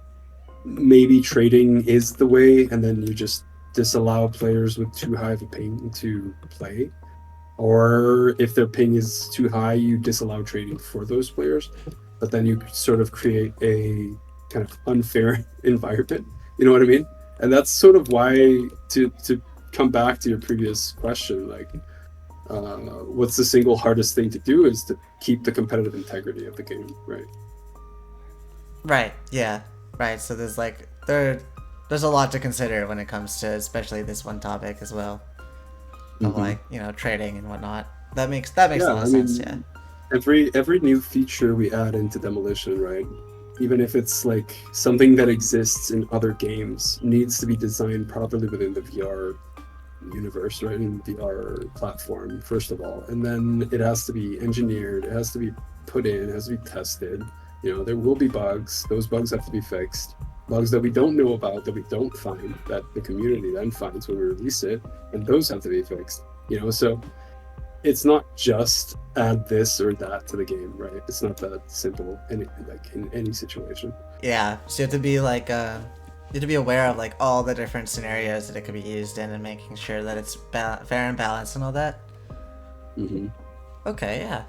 maybe trading is the way, and then you just disallow players with too high of a ping to play. Or if their ping is too high, you disallow trading for those players. But then you sort of create a kind of unfair environment. You know what I mean? And that's sort of why to come back to your previous question, like what's the single hardest thing to do is to keep the competitive integrity of the game, right? right, yeah, right. So there's a lot to consider when it comes to especially this one topic as well of Mm-hmm. like trading and whatnot. That makes a Yeah, lot I of sense. Yeah, mean, every new feature we add into Demolition, right? Even if it's like something that exists in other games, needs to be designed properly within the VR universe, right? In VR platform, first of all, and then it has to be engineered. It has to be put in. It has to be tested. There will be bugs. Those bugs have to be fixed. Bugs that we don't know about, that we don't find, that the community then finds when we release it, and those have to be fixed. So it's not just add this or that to the game, right? It's not that simple in any situation. yeah. So you have to be like you have to be aware of like all the different scenarios that it could be used in and making sure that it's fair and balanced and all that. Hmm. Okay, yeah.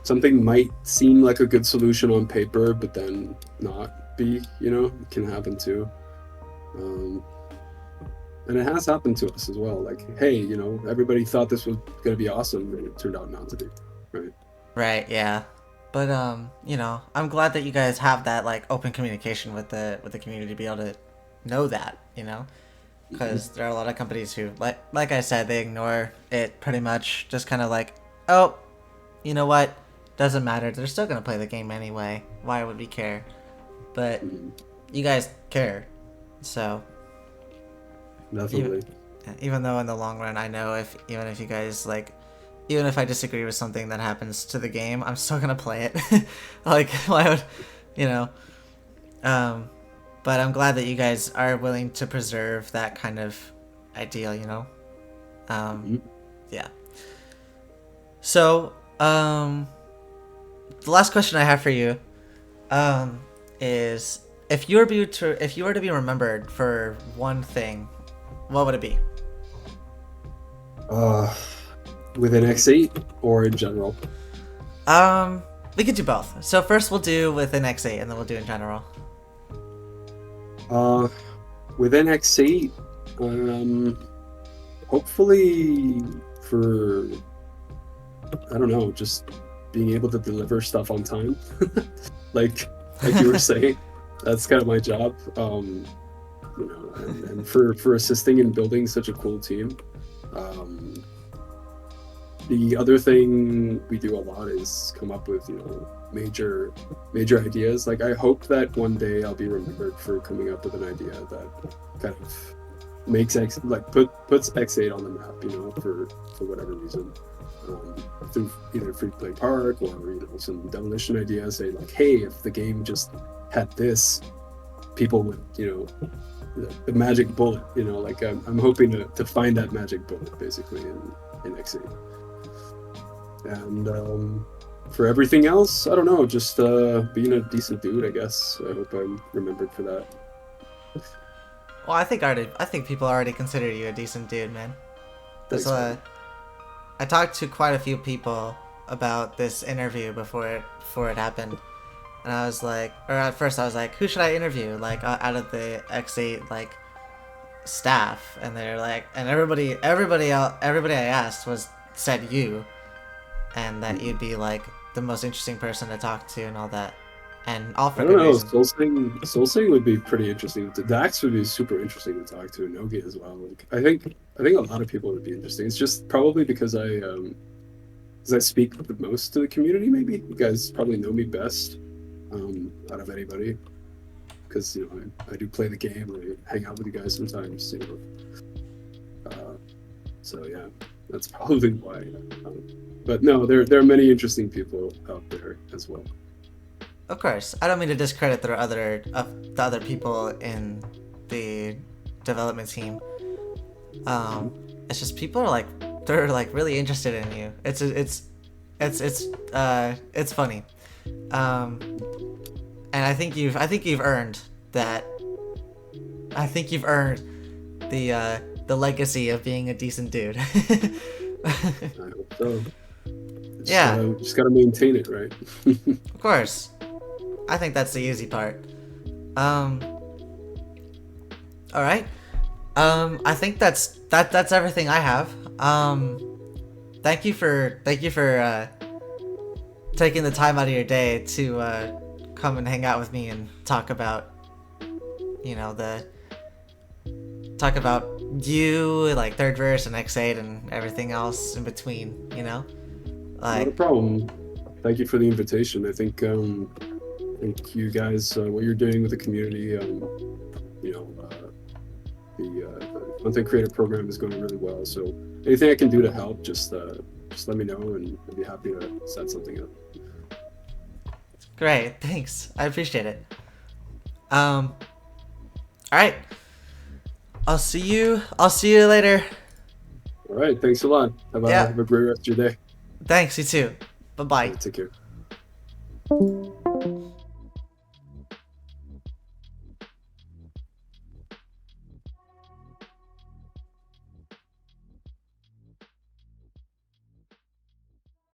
Something might seem like a good solution on paper, but then not be, it can happen too. Um, and it has happened to us as well. Like, hey, everybody thought this was going to be awesome, and it turned out not to be, right? Right, yeah. But I'm glad that you guys have that like open communication with the community to be able to know that, Mhm. because there are a lot of companies who like I said, they ignore it pretty much, just kind of like, "Oh, you know what? Doesn't matter. They're still going to play the game anyway. Why would we care?" But Mhm. you guys care. So, even, Definitely. even though in the long run I know if you guys like, even if I disagree with something that happens to the game, I'm still gonna play it. Like, why would, you know? Um, but I'm glad that you guys are willing to preserve that kind of ideal. Um, Mhm. yeah. So, the last question I have for you, is if you were to be remembered for one thing, what would it be? Uh, Within X8 or in general? We could do both. So first we'll do with an X8, and then we'll do in general. Uh, Within X8, hopefully for, I don't know, just being able to deliver stuff on time. like like you were saying, that's kind of my job. And for assisting in building such a cool team. Um, the other thing we do a lot is come up with, major major ideas. Like I hope that one day I'll be remembered for coming up with an idea that kind of makes puts X8 on the map, for whatever reason. Through either free play park or some demolition ideas. Say like, hey, if the game just had this, people would the magic bullet. Like I'm hoping to find that magic bullet basically in X8. And for everything else, I don't know, just being a decent dude, I guess. I hope I'm remembered for that. Well, I think people already consider you a decent dude, man. Thanks, man. I talked to quite a few people about this interview before it happened, and I was like, or at first I was like, who should I interview? Like out of the X8 like staff, and they're like, and everybody I asked said you, and that you'd be like the most interesting person to talk to and all that, and all for I don't good know. reason. Soul Sing would be pretty interesting. The Dax would be super interesting to talk to, and Nogi as well. Like, I think a lot of people would be interesting. It's just probably because I speak the most to the community. Maybe you guys probably know me best out of anybody, because I do play the game. I hang out with you guys sometimes. So yeah, that's probably why. But no, there are many interesting people out there as well. Of course, I don't mean to discredit the other people in the development team. It's just people are they're like really interested in you. It's funny. And I think you've earned that. I think you've earned the legacy of being a decent dude. I hope so. Yeah. Just gotta maintain it, right? Of course. I think that's the easy part. All right. I think that's everything I have. Thank you for taking the time out of your day to come and hang out with me and talk about you, like Third Verse and X8 and everything else in between. Not a problem. Thank you for the invitation. I think you guys, what you're doing with the community, the content creator program is going really well. So anything I can do to help, just let me know, and I'd be happy to set something up. Great, thanks. I appreciate it. All right. I'll see you later. All right, thanks a lot. Have a great rest of your day. Thanks, you too. Bye-bye. Take care.